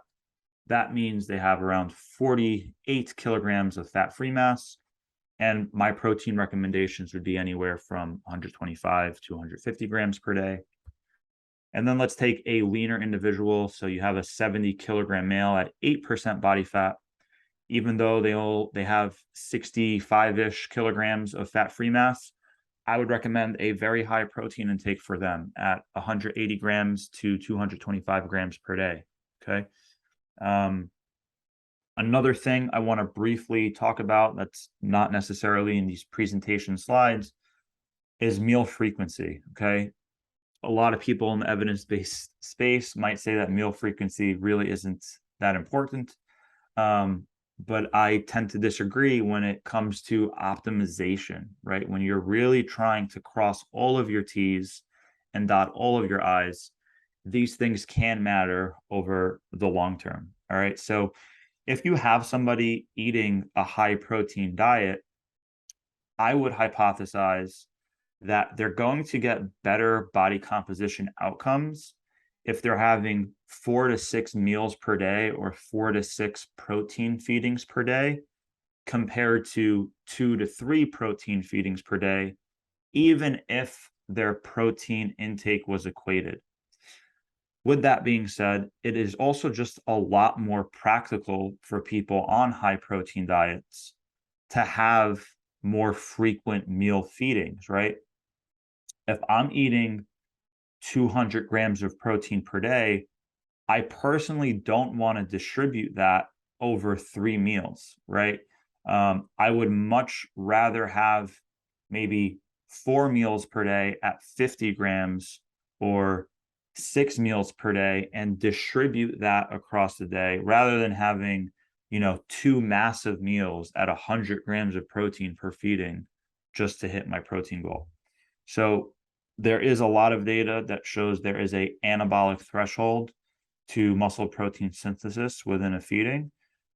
That means they have around 48 kilograms of fat-free mass. And my protein recommendations would be anywhere from 125 to 150 grams per day. And then let's take a leaner individual. So you have a 70 kilogram male at 8% body fat. Even though they have 65-ish kilograms of fat-free mass, I would recommend a very high protein intake for them at 180 grams to 225 grams per day, okay? Another thing I want to briefly talk about that's not necessarily in these presentation slides is meal frequency, okay? A lot of people in the evidence-based space might say that meal frequency really isn't that important. but I tend to disagree when it comes to optimization, right? When you're really trying to cross all of your T's and dot all of your I's, these things can matter over the long term. All right. So if you have somebody eating a high protein diet, I would hypothesize that they're going to get better body composition outcomes if they're having 4 to 6 meals per day or 4 to 6 protein feedings per day compared to 2 to 3 protein feedings per day, even if their protein intake was equated. With that being said, it is also just a lot more practical for people on high protein diets to have more frequent meal feedings, right? If I'm eating 200 grams of protein per day, I personally don't want to distribute that over 3 meals, right? I would much rather have maybe 4 meals per day at 50 grams or 6 meals per day and distribute that across the day rather than having, 2 massive meals at 100 grams of protein per feeding just to hit my protein goal. So there is a lot of data that shows there is a anabolic threshold to muscle protein synthesis within a feeding.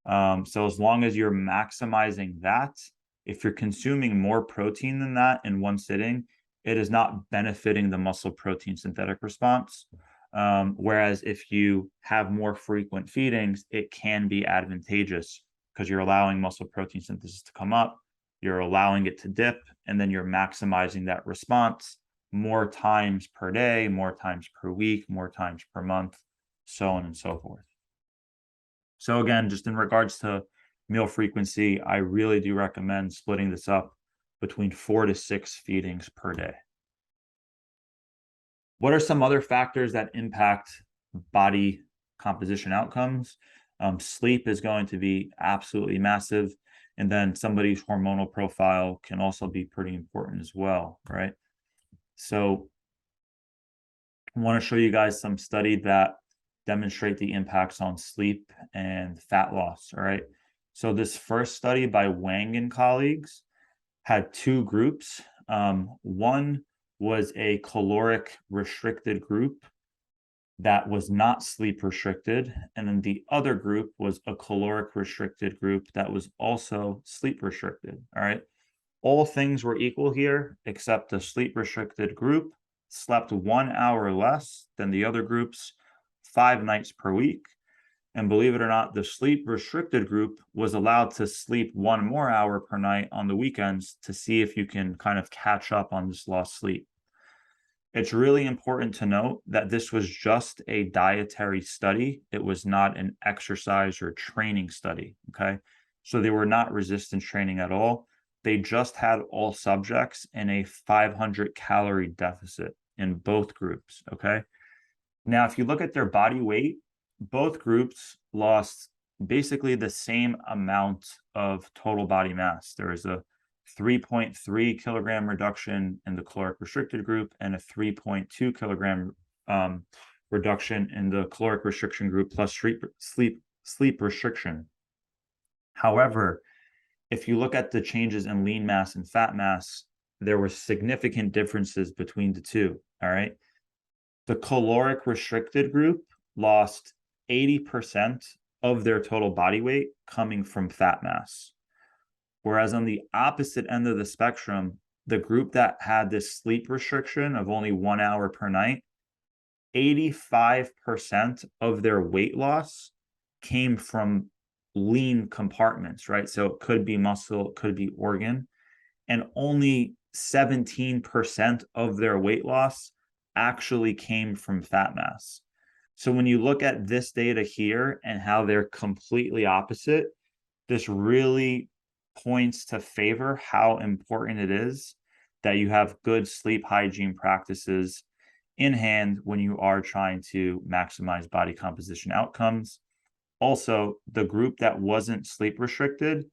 So as long as you're maximizing that, if you're consuming more protein than that in one sitting, it is not benefiting the muscle protein synthetic response. Whereas if you have more frequent feedings, it can be advantageous because you're allowing muscle protein synthesis to come up, you're allowing it to dip, and then you're maximizing that response more times per day, more times per week, more times per month, so on and so forth. So again, just in regards to meal frequency, I really do recommend splitting this up between 4 to 6 feedings per day. What are some other factors that impact body composition outcomes? Sleep is going to be absolutely massive. And then somebody's hormonal profile can also be pretty important as well, right? So I want to show you guys some studies that demonstrate the impacts on sleep and fat loss. All right. So this first study by Wang and colleagues had two groups. One was a caloric restricted group that was not sleep restricted. And then the other group was a caloric restricted group that was also sleep restricted. All right. All things were equal here, except the sleep restricted group slept 1 hour less than the other groups 5 nights per week. And believe it or not, the sleep restricted group was allowed to sleep 1 more hour per night on the weekends to see if you can kind of catch up on this lost sleep. It's really important to note that this was just a dietary study. It was not an exercise or training study. Okay. So they were not resistance training at all. They just had all subjects in a 500 calorie deficit in both groups. Okay. Now, if you look at their body weight, both groups lost basically the same amount of total body mass. There is a 3.3 kilogram reduction in the caloric restricted group and a 3.2 kilogram reduction in the caloric restriction group plus sleep restriction. However, if you look at the changes in lean mass and fat mass, there were significant differences between the two. All right. The caloric restricted group lost 80% of their total body weight coming from fat mass. Whereas on the opposite end of the spectrum, the group that had this sleep restriction of only 1 hour per night, 85% of their weight loss came from lean compartments, right? So it could be muscle, it could be organ, and only 17% of their weight loss actually came from fat mass. So when you look at this data here and how they're completely opposite, this really points to favor how important it is that you have good sleep hygiene practices in hand when you are trying to maximize body composition outcomes. Also, the group that wasn't sleep restricted,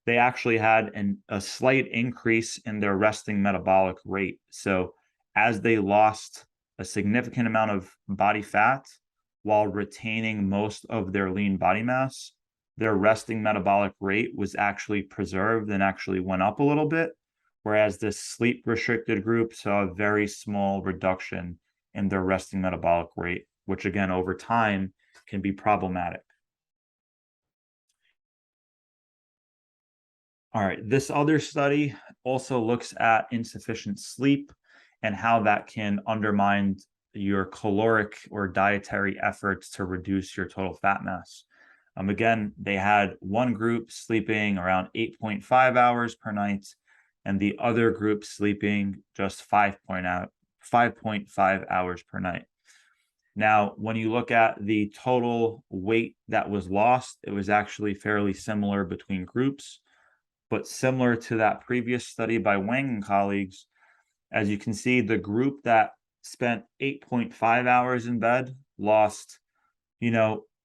they actually had a slight increase in their resting metabolic rate. So as they lost a significant amount of body fat while retaining most of their lean body mass, their resting metabolic rate was actually preserved and actually went up a little bit, whereas this sleep restricted group saw a very small reduction in their resting metabolic rate, which again, over time can be problematic. All right, this other study also looks at insufficient sleep and how that can undermine your caloric or dietary efforts to reduce your total fat mass. Again, they had one group sleeping around 8.5 hours per night, and the other group sleeping just 5.5 hours per night. Now, when you look at the total weight that was lost, it was actually fairly similar between groups. But similar to that previous study by Wang and colleagues, as you can see, the group that spent 8.5 hours in bed lost,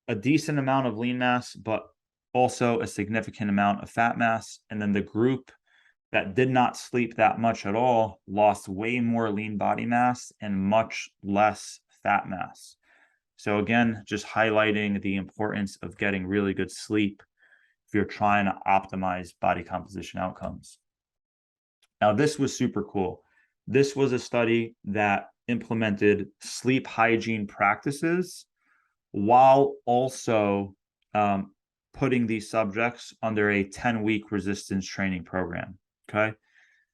a decent amount of lean mass, but also a significant amount of fat mass. And then the group that did not sleep that much at all lost way more lean body mass and much less fat mass. So again, just highlighting the importance of getting really good sleep if you're trying to optimize body composition outcomes. Now, this was super cool. This was a study that implemented sleep hygiene practices while also putting these subjects under a 10-week resistance training program. Okay.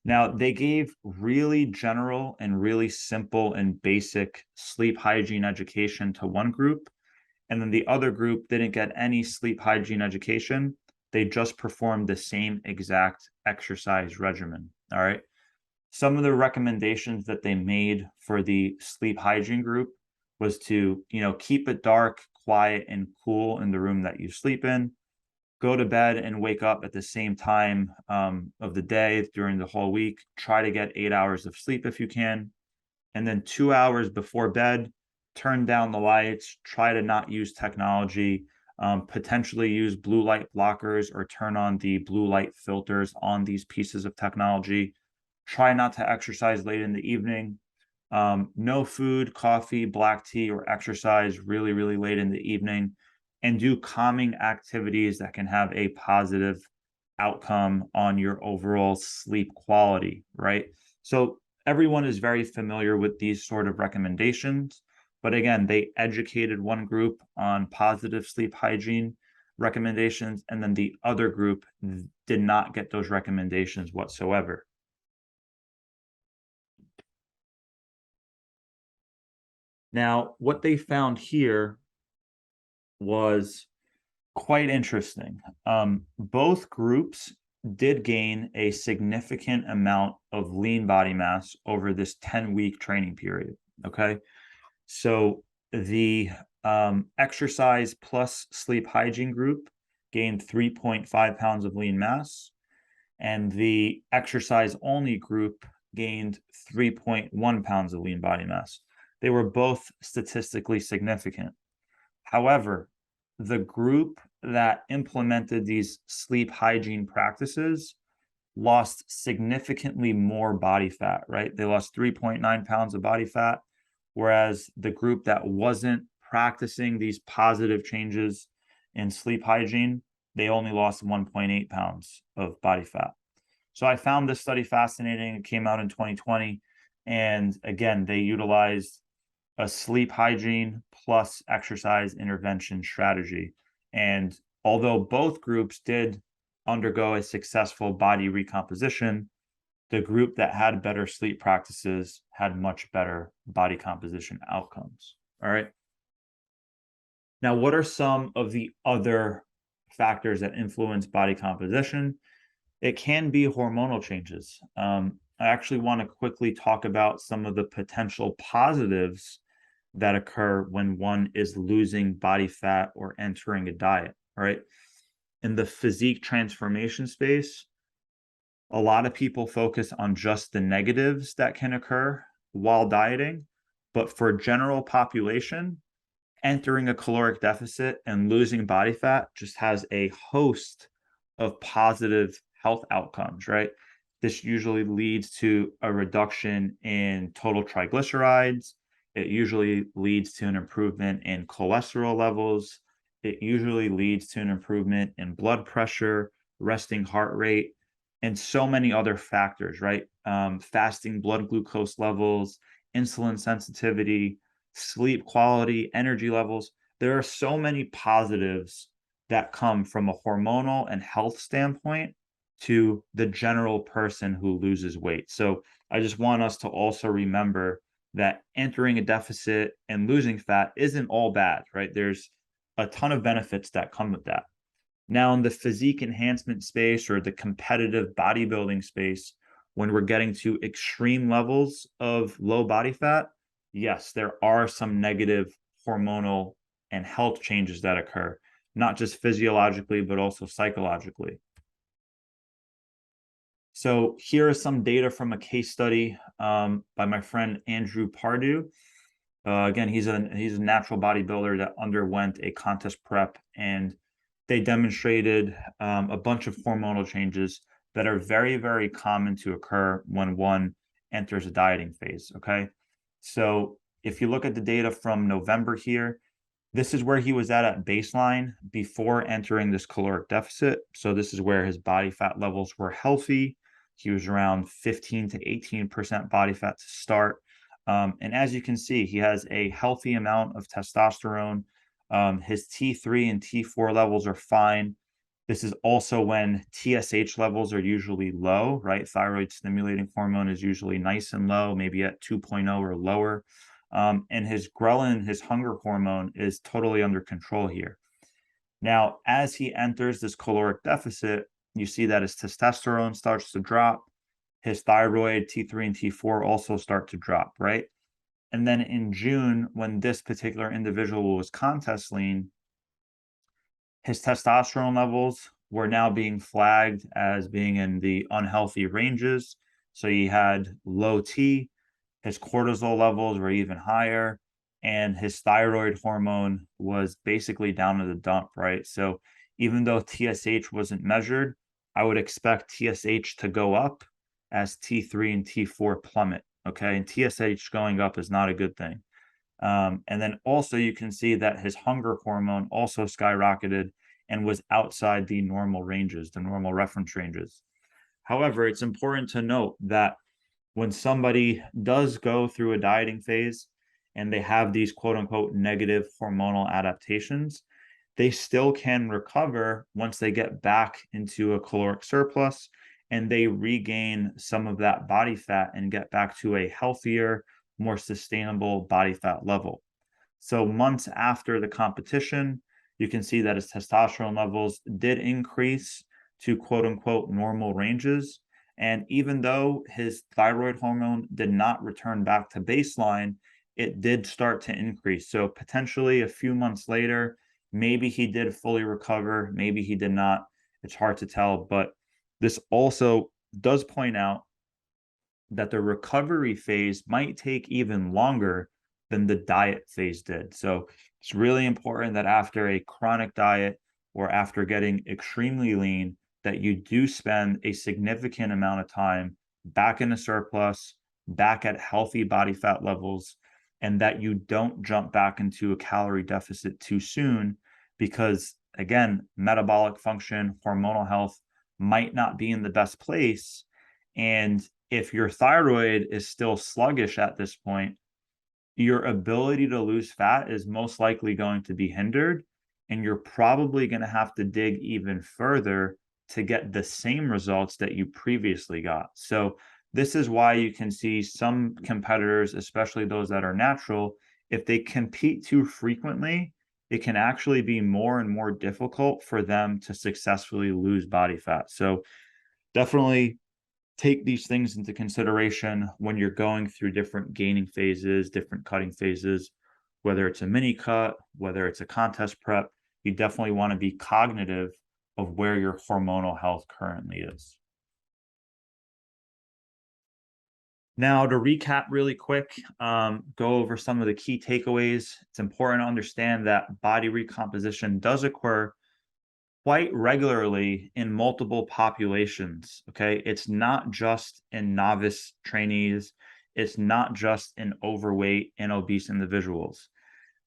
Now, they gave really general and really simple and basic sleep hygiene education to one group, and then the other group didn't get any sleep hygiene education. They just performed the same exact exercise regimen. All right. Some of the recommendations that they made for the sleep hygiene group was to, keep it dark, quiet, and cool in the room that you sleep in. Go to bed and wake up at the same time of the day during the whole week. Try to get 8 hours of sleep if you can. And then 2 hours before bed, turn down the lights, try to not use technology, potentially use blue light blockers or turn on the blue light filters on these pieces of technology. Try not to exercise late in the evening. No food, coffee, black tea, or exercise really, really late in the evening. And do calming activities that can have a positive outcome on your overall sleep quality, right? So everyone is very familiar with these sort of recommendations. But again, they educated one group on positive sleep hygiene recommendations, and then the other group did not get those recommendations whatsoever. Now, what they found here was quite interesting. Both groups did gain a significant amount of lean body mass over this 10-week training period. Okay. So the exercise plus sleep hygiene group gained 3.5 pounds of lean mass, and the exercise only group gained 3.1 pounds of lean body mass. They were both statistically significant. However, the group that implemented these sleep hygiene practices lost significantly more body fat, right? They lost 3.9 pounds of body fat, whereas the group that wasn't practicing these positive changes in sleep hygiene, they only lost 1.8 pounds of body fat. So I found this study fascinating. It came out in 2020. And again, they utilized a sleep hygiene plus exercise intervention strategy. And although both groups did undergo a successful body recomposition, the group that had better sleep practices had much better body composition outcomes. All right. Now, what are some of the other factors that influence body composition? It can be hormonal changes. I actually want to quickly talk about some of the potential positives that occur when one is losing body fat or entering a diet, right? In the physique transformation space, a lot of people focus on just the negatives that can occur while dieting, but for general population, entering a caloric deficit and losing body fat just has a host of positive health outcomes, right? This usually leads to a reduction in total triglycerides. It usually leads to an improvement in cholesterol levels. it usually leads to an improvement in blood pressure, resting heart rate, and so many other factors, right? Fasting blood glucose levels, insulin sensitivity, sleep quality, energy levels. There are so many positives that come from a hormonal and health standpoint to the general person who loses weight. So I just want us to also remember that entering a deficit and losing fat isn't all bad, right? There's a ton of benefits that come with that. Now, in the physique enhancement space or the competitive bodybuilding space, when we're getting to extreme levels of low body fat, yes, there are some negative hormonal and health changes that occur, not just physiologically, but also psychologically. So here is some data from a case study by my friend Andrew Pardue. Again, he's a natural bodybuilder that underwent a contest prep, and they demonstrated a bunch of hormonal changes that are very, very common to occur when one enters a dieting phase. Okay, so if you look at the data from November here, this is where he was at baseline before entering this caloric deficit. So this is where his body fat levels were healthy. He was around 15 to 18% body fat to start. And as you can see, he has a healthy amount of testosterone. His T3 and T4 levels are fine. This is also when TSH levels are usually low, right? Thyroid stimulating hormone is usually nice and low, maybe at 2.0 or lower. And his ghrelin, his hunger hormone, is totally under control here. Now, as he enters this caloric deficit, you see that his testosterone starts to drop. His thyroid, T3 and T4 also start to drop, right? And then in June, when this particular individual was contest lean, his testosterone levels were now being flagged as being in the unhealthy ranges. So he had low T, his cortisol levels were even higher, and his thyroid hormone was basically down to the dump, right? So even though TSH wasn't measured, I would expect TSH to go up as T3 and T4 plummet, okay? And TSH going up is not a good thing. And then also you can see that his hunger hormone also skyrocketed and was outside the normal ranges, the normal reference ranges. However, it's important to note that when somebody does go through a dieting phase and they have these quote unquote negative hormonal adaptations, they still can recover once they get back into a caloric surplus and they regain some of that body fat and get back to a healthier, more sustainable body fat level. So months after the competition, you can see that his testosterone levels did increase to quote unquote normal ranges. And even though his thyroid hormone did not return back to baseline, it did start to increase. So potentially a few months later, maybe he did fully recover, maybe he did not. It's hard to tell, but this also does point out that the recovery phase might take even longer than the diet phase did. So it's really important that after a chronic diet or after getting extremely lean, that you do spend a significant amount of time back in a surplus, back at healthy body fat levels, and that you don't jump back into a calorie deficit too soon because, again, metabolic function, hormonal health might not be in the best place. And if your thyroid is still sluggish at this point, your ability to lose fat is most likely going to be hindered, and you're probably going to have to dig even further to get the same results that you previously got. So this is why you can see some competitors, especially those that are natural, if they compete too frequently, it can actually be more and more difficult for them to successfully lose body fat. So definitely take these things into consideration when you're going through different gaining phases, different cutting phases, whether it's a mini cut, whether it's a contest prep, you definitely want to be cognitive of where your hormonal health currently is. Now, to recap really quick, go over some of the key takeaways. It's important to understand that body recomposition does occur quite regularly in multiple populations. Okay, it's not just in novice trainees, it's not just in overweight and obese individuals.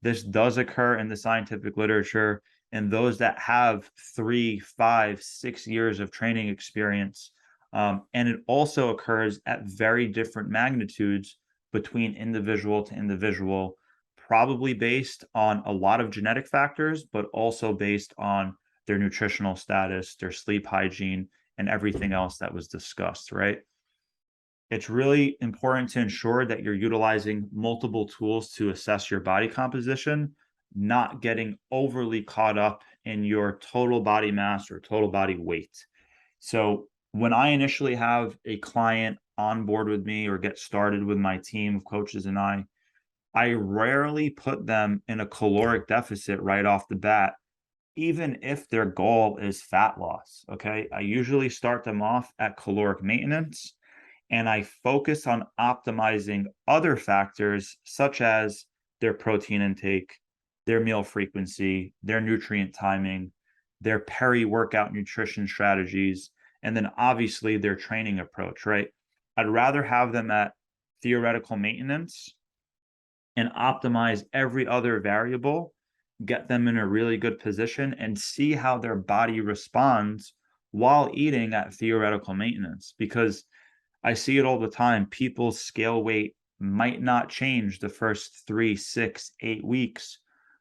This does occur in the scientific literature. and those that have 3, 5, 6 years of training experience. And it also occurs at very different magnitudes between individual to individual, probably based on a lot of genetic factors, but also based on their nutritional status, their sleep hygiene, and everything else that was discussed, right? It's really important to ensure that you're utilizing multiple tools to assess your body composition, not getting overly caught up in your total body mass or total body weight. So, when I initially have a client on board with me or get started with my team of coaches and I rarely put them in a caloric deficit right off the bat, even if their goal is fat loss. Okay. I usually start them off at caloric maintenance and I focus on optimizing other factors such as their protein intake, their meal frequency, their nutrient timing, their peri-workout nutrition strategies, and then obviously their training approach, right? I'd rather have them at theoretical maintenance and optimize every other variable, get them in a really good position, and see how their body responds while eating at theoretical maintenance. Because I see it all the time. People's scale weight might not change the first 3, 6, 8 weeks,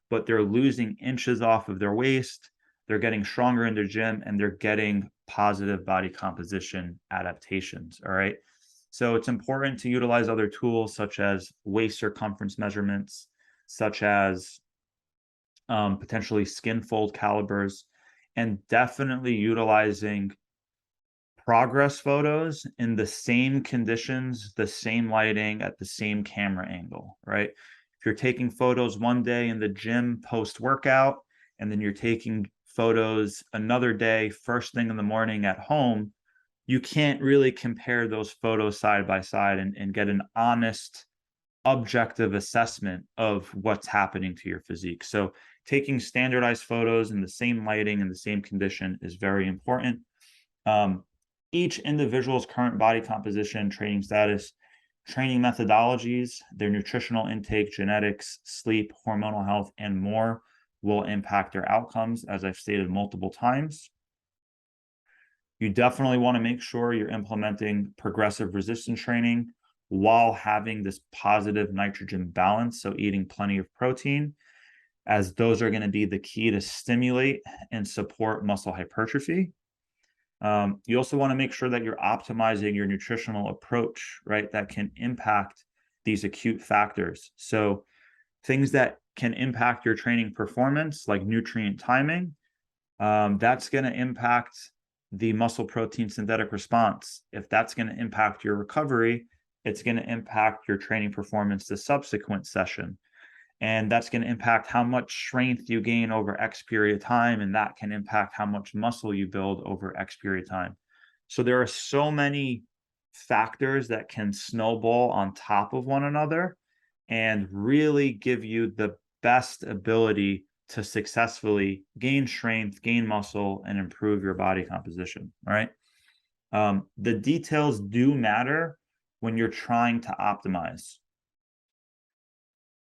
but they're losing inches off of their waist. They're getting stronger in their gym and they're getting positive body composition adaptations. All right. So it's important to utilize other tools such as waist circumference measurements, such as potentially skin fold calibers, and definitely utilizing progress photos in the same conditions, the same lighting, at the same camera angle, right? If you're taking photos one day in the gym post-workout, and then you're taking photos another day, first thing in the morning at home, you can't really compare those photos side by side and get an honest, objective assessment of what's happening to your physique. So taking standardized photos in the same lighting and the same condition is very important. Um, each individual's current body composition, training status, training methodologies, their nutritional intake, genetics, sleep, hormonal health, and more will impact their outcomes, as I've stated multiple times. You definitely want to make sure you're implementing progressive resistance training while having this positive nitrogen balance, so eating plenty of protein, as those are going to be the key to stimulate and support muscle hypertrophy. You also want to make sure that you're optimizing your nutritional approach, right? That can impact these acute factors. So things that can impact your training performance, like nutrient timing, that's going to impact the muscle protein synthetic response. If that's going to impact your recovery, it's going to impact your training performance the subsequent session. And that's going to impact how much strength you gain over X period of time. And that can impact how much muscle you build over X period of time. So there are so many factors that can snowball on top of one another and really give you the best ability to successfully gain strength, gain muscle, and improve your body composition. All right. The details do matter when you're trying to optimize.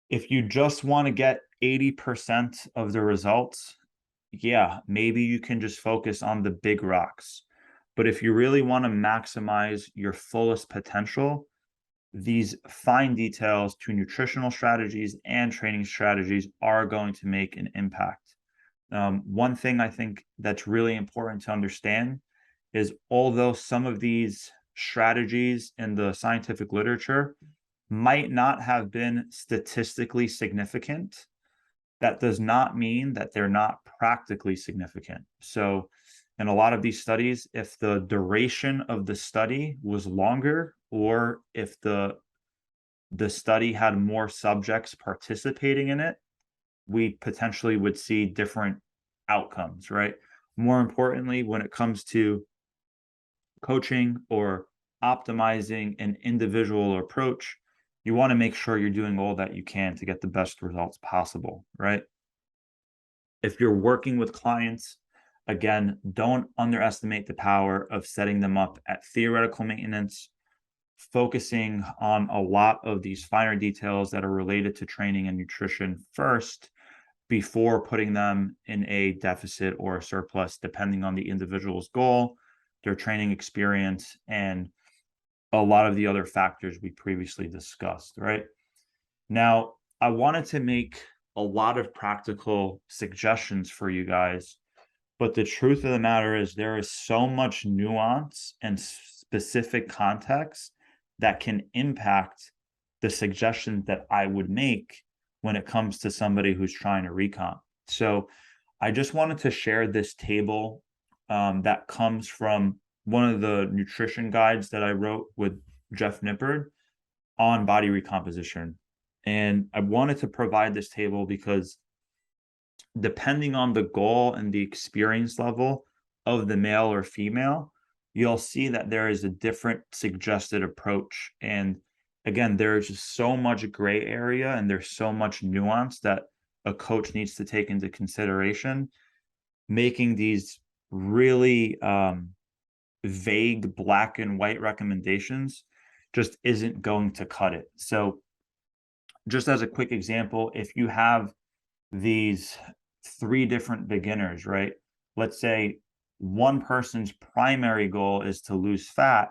If you just want to get 80% of the results, yeah, maybe you can just focus on the big rocks. But if you really want to maximize your fullest potential, these fine details to nutritional strategies and training strategies are going to make an impact. One thing I think that's really important to understand is although some of these strategies in the scientific literature might not have been statistically significant, that does not mean that they're not practically significant. So in a lot of these studies, if the duration of the study was longer, or if the study had more subjects participating in it, we potentially would see different outcomes, right? More importantly, when it comes to coaching or optimizing an individual approach, you want to make sure you're doing all that you can to get the best results possible, right? If you're working with clients, again, don't underestimate the power of setting them up at theoretical maintenance, focusing on a lot of these finer details that are related to training and nutrition first, before putting them in a deficit or a surplus, depending on the individual's goal, their training experience, and a lot of the other factors we previously discussed, right? Now, I wanted to make a lot of practical suggestions for you guys, but the truth of the matter is there is so much nuance and specific context that can impact the suggestions that I would make when it comes to somebody who's trying to recomp. So I just wanted to share this table that comes from one of the nutrition guides that I wrote with Jeff Nippard on body recomposition. And I wanted to provide this table because depending on the goal and the experience level of the male or female, you'll see that there is a different suggested approach. And again, there's just so much gray area and there's so much nuance that a coach needs to take into consideration, making these really vague black and white recommendations just isn't going to cut it. So just as a quick example, if you have these 3 different beginners, right? Let's say one person's primary goal is to lose fat.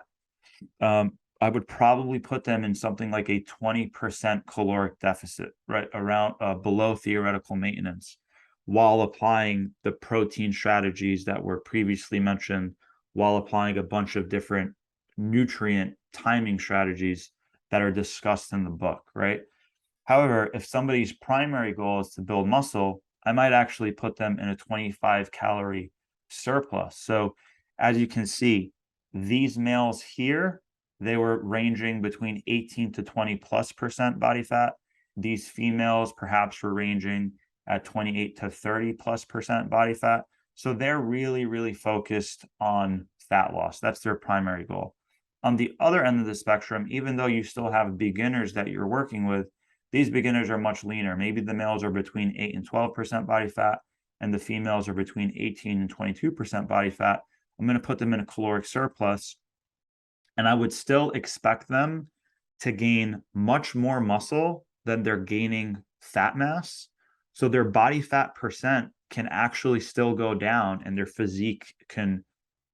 I would probably put them in something like a 20% caloric deficit, right? Around below theoretical maintenance, while applying the protein strategies that were previously mentioned, while applying a bunch of different nutrient timing strategies that are discussed in the book, right? However, if somebody's primary goal is to build muscle, I might actually put them in a 25 calorie surplus. So as you can see, these males here, they were ranging between 18 to 20+% body fat. These females perhaps were ranging at 28 to 30+% body fat. So they're really, really focused on fat loss. That's their primary goal. On the other end of the spectrum, even though you still have beginners that you're working with, these beginners are much leaner. Maybe the males are between 8 and 12% body fat, and the females are between 18 and 22% body fat. I'm going to put them in a caloric surplus, and I would still expect them to gain much more muscle than they're gaining fat mass. So their body fat percent can actually still go down, and their physique can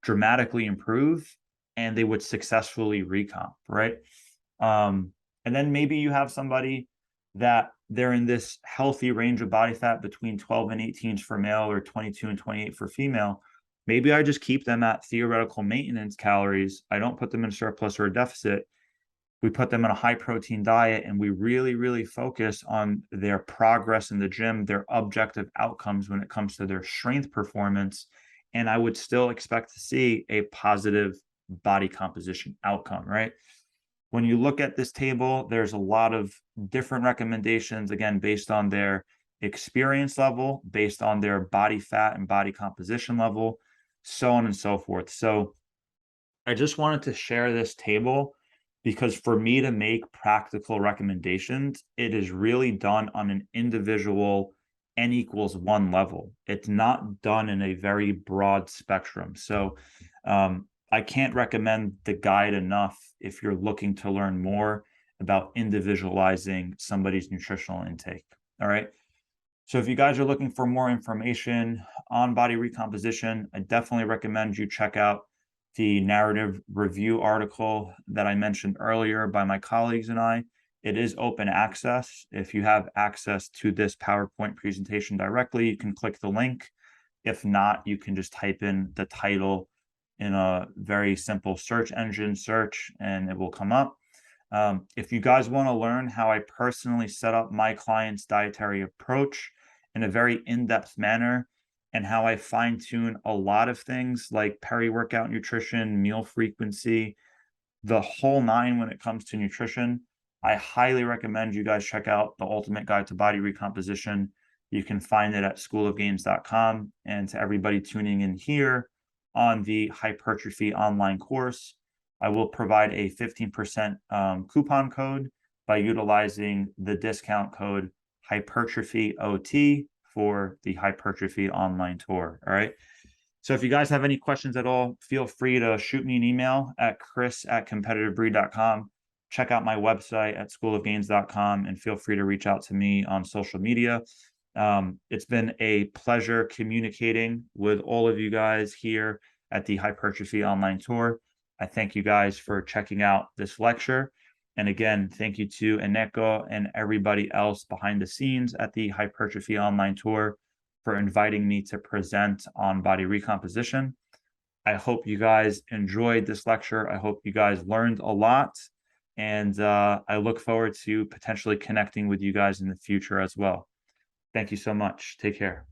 dramatically improve, and they would successfully recomp, right? And then maybe you have somebody that they're in this healthy range of body fat between 12 and 18 for male or 22 and 28 for female. Maybe I just keep them at theoretical maintenance calories. I don't put them in surplus or a deficit. We put them in a high protein diet, and we really, really focus on their progress in the gym, their objective outcomes when it comes to their strength performance. And I would still expect to see a positive body composition outcome, right? When you look at this table, there's a lot of different recommendations, again, based on their experience level, based on their body fat and body composition level, so on and so forth. So I just wanted to share this table because for me to make practical recommendations, it is really done on an individual N=1 level. It's not done in a very broad spectrum. So I can't recommend the guide enough if you're looking to learn more about individualizing somebody's nutritional intake. All right. So if you guys are looking for more information on body recomposition, I definitely recommend you check out the narrative review article that I mentioned earlier by my colleagues and I. It is open access. If you have access to this PowerPoint presentation directly, you can click the link. If not, you can just type in the title in a very simple search engine search and it will come up. If you guys want to learn how I personally set up my client's dietary approach in a very in-depth manner and how I fine-tune a lot of things like peri-workout nutrition, meal frequency, the whole nine when it comes to nutrition, I highly recommend you guys check out The Ultimate Guide to Body Recomposition. You can find it at schoolofgains.com. And to everybody tuning in here on the hypertrophy online course, I will provide a 15% coupon code by utilizing the discount code HypertrophyOT for the hypertrophy online tour. All right. So if you guys have any questions at all, feel free to shoot me an email at chris@competitivebreed.com. Check out my website at schoolofgains.com and feel free to reach out to me on social media. It's been a pleasure communicating with all of you guys here at the Hypertrophy Online Tour. I thank you guys for checking out this lecture. And again, thank you to Eneko and everybody else behind the scenes at the Hypertrophy Online Tour for inviting me to present on body recomposition. I hope you guys enjoyed this lecture. I hope you guys learned a lot. And I look forward to potentially connecting with you guys in the future as well. Thank you so much. Take care.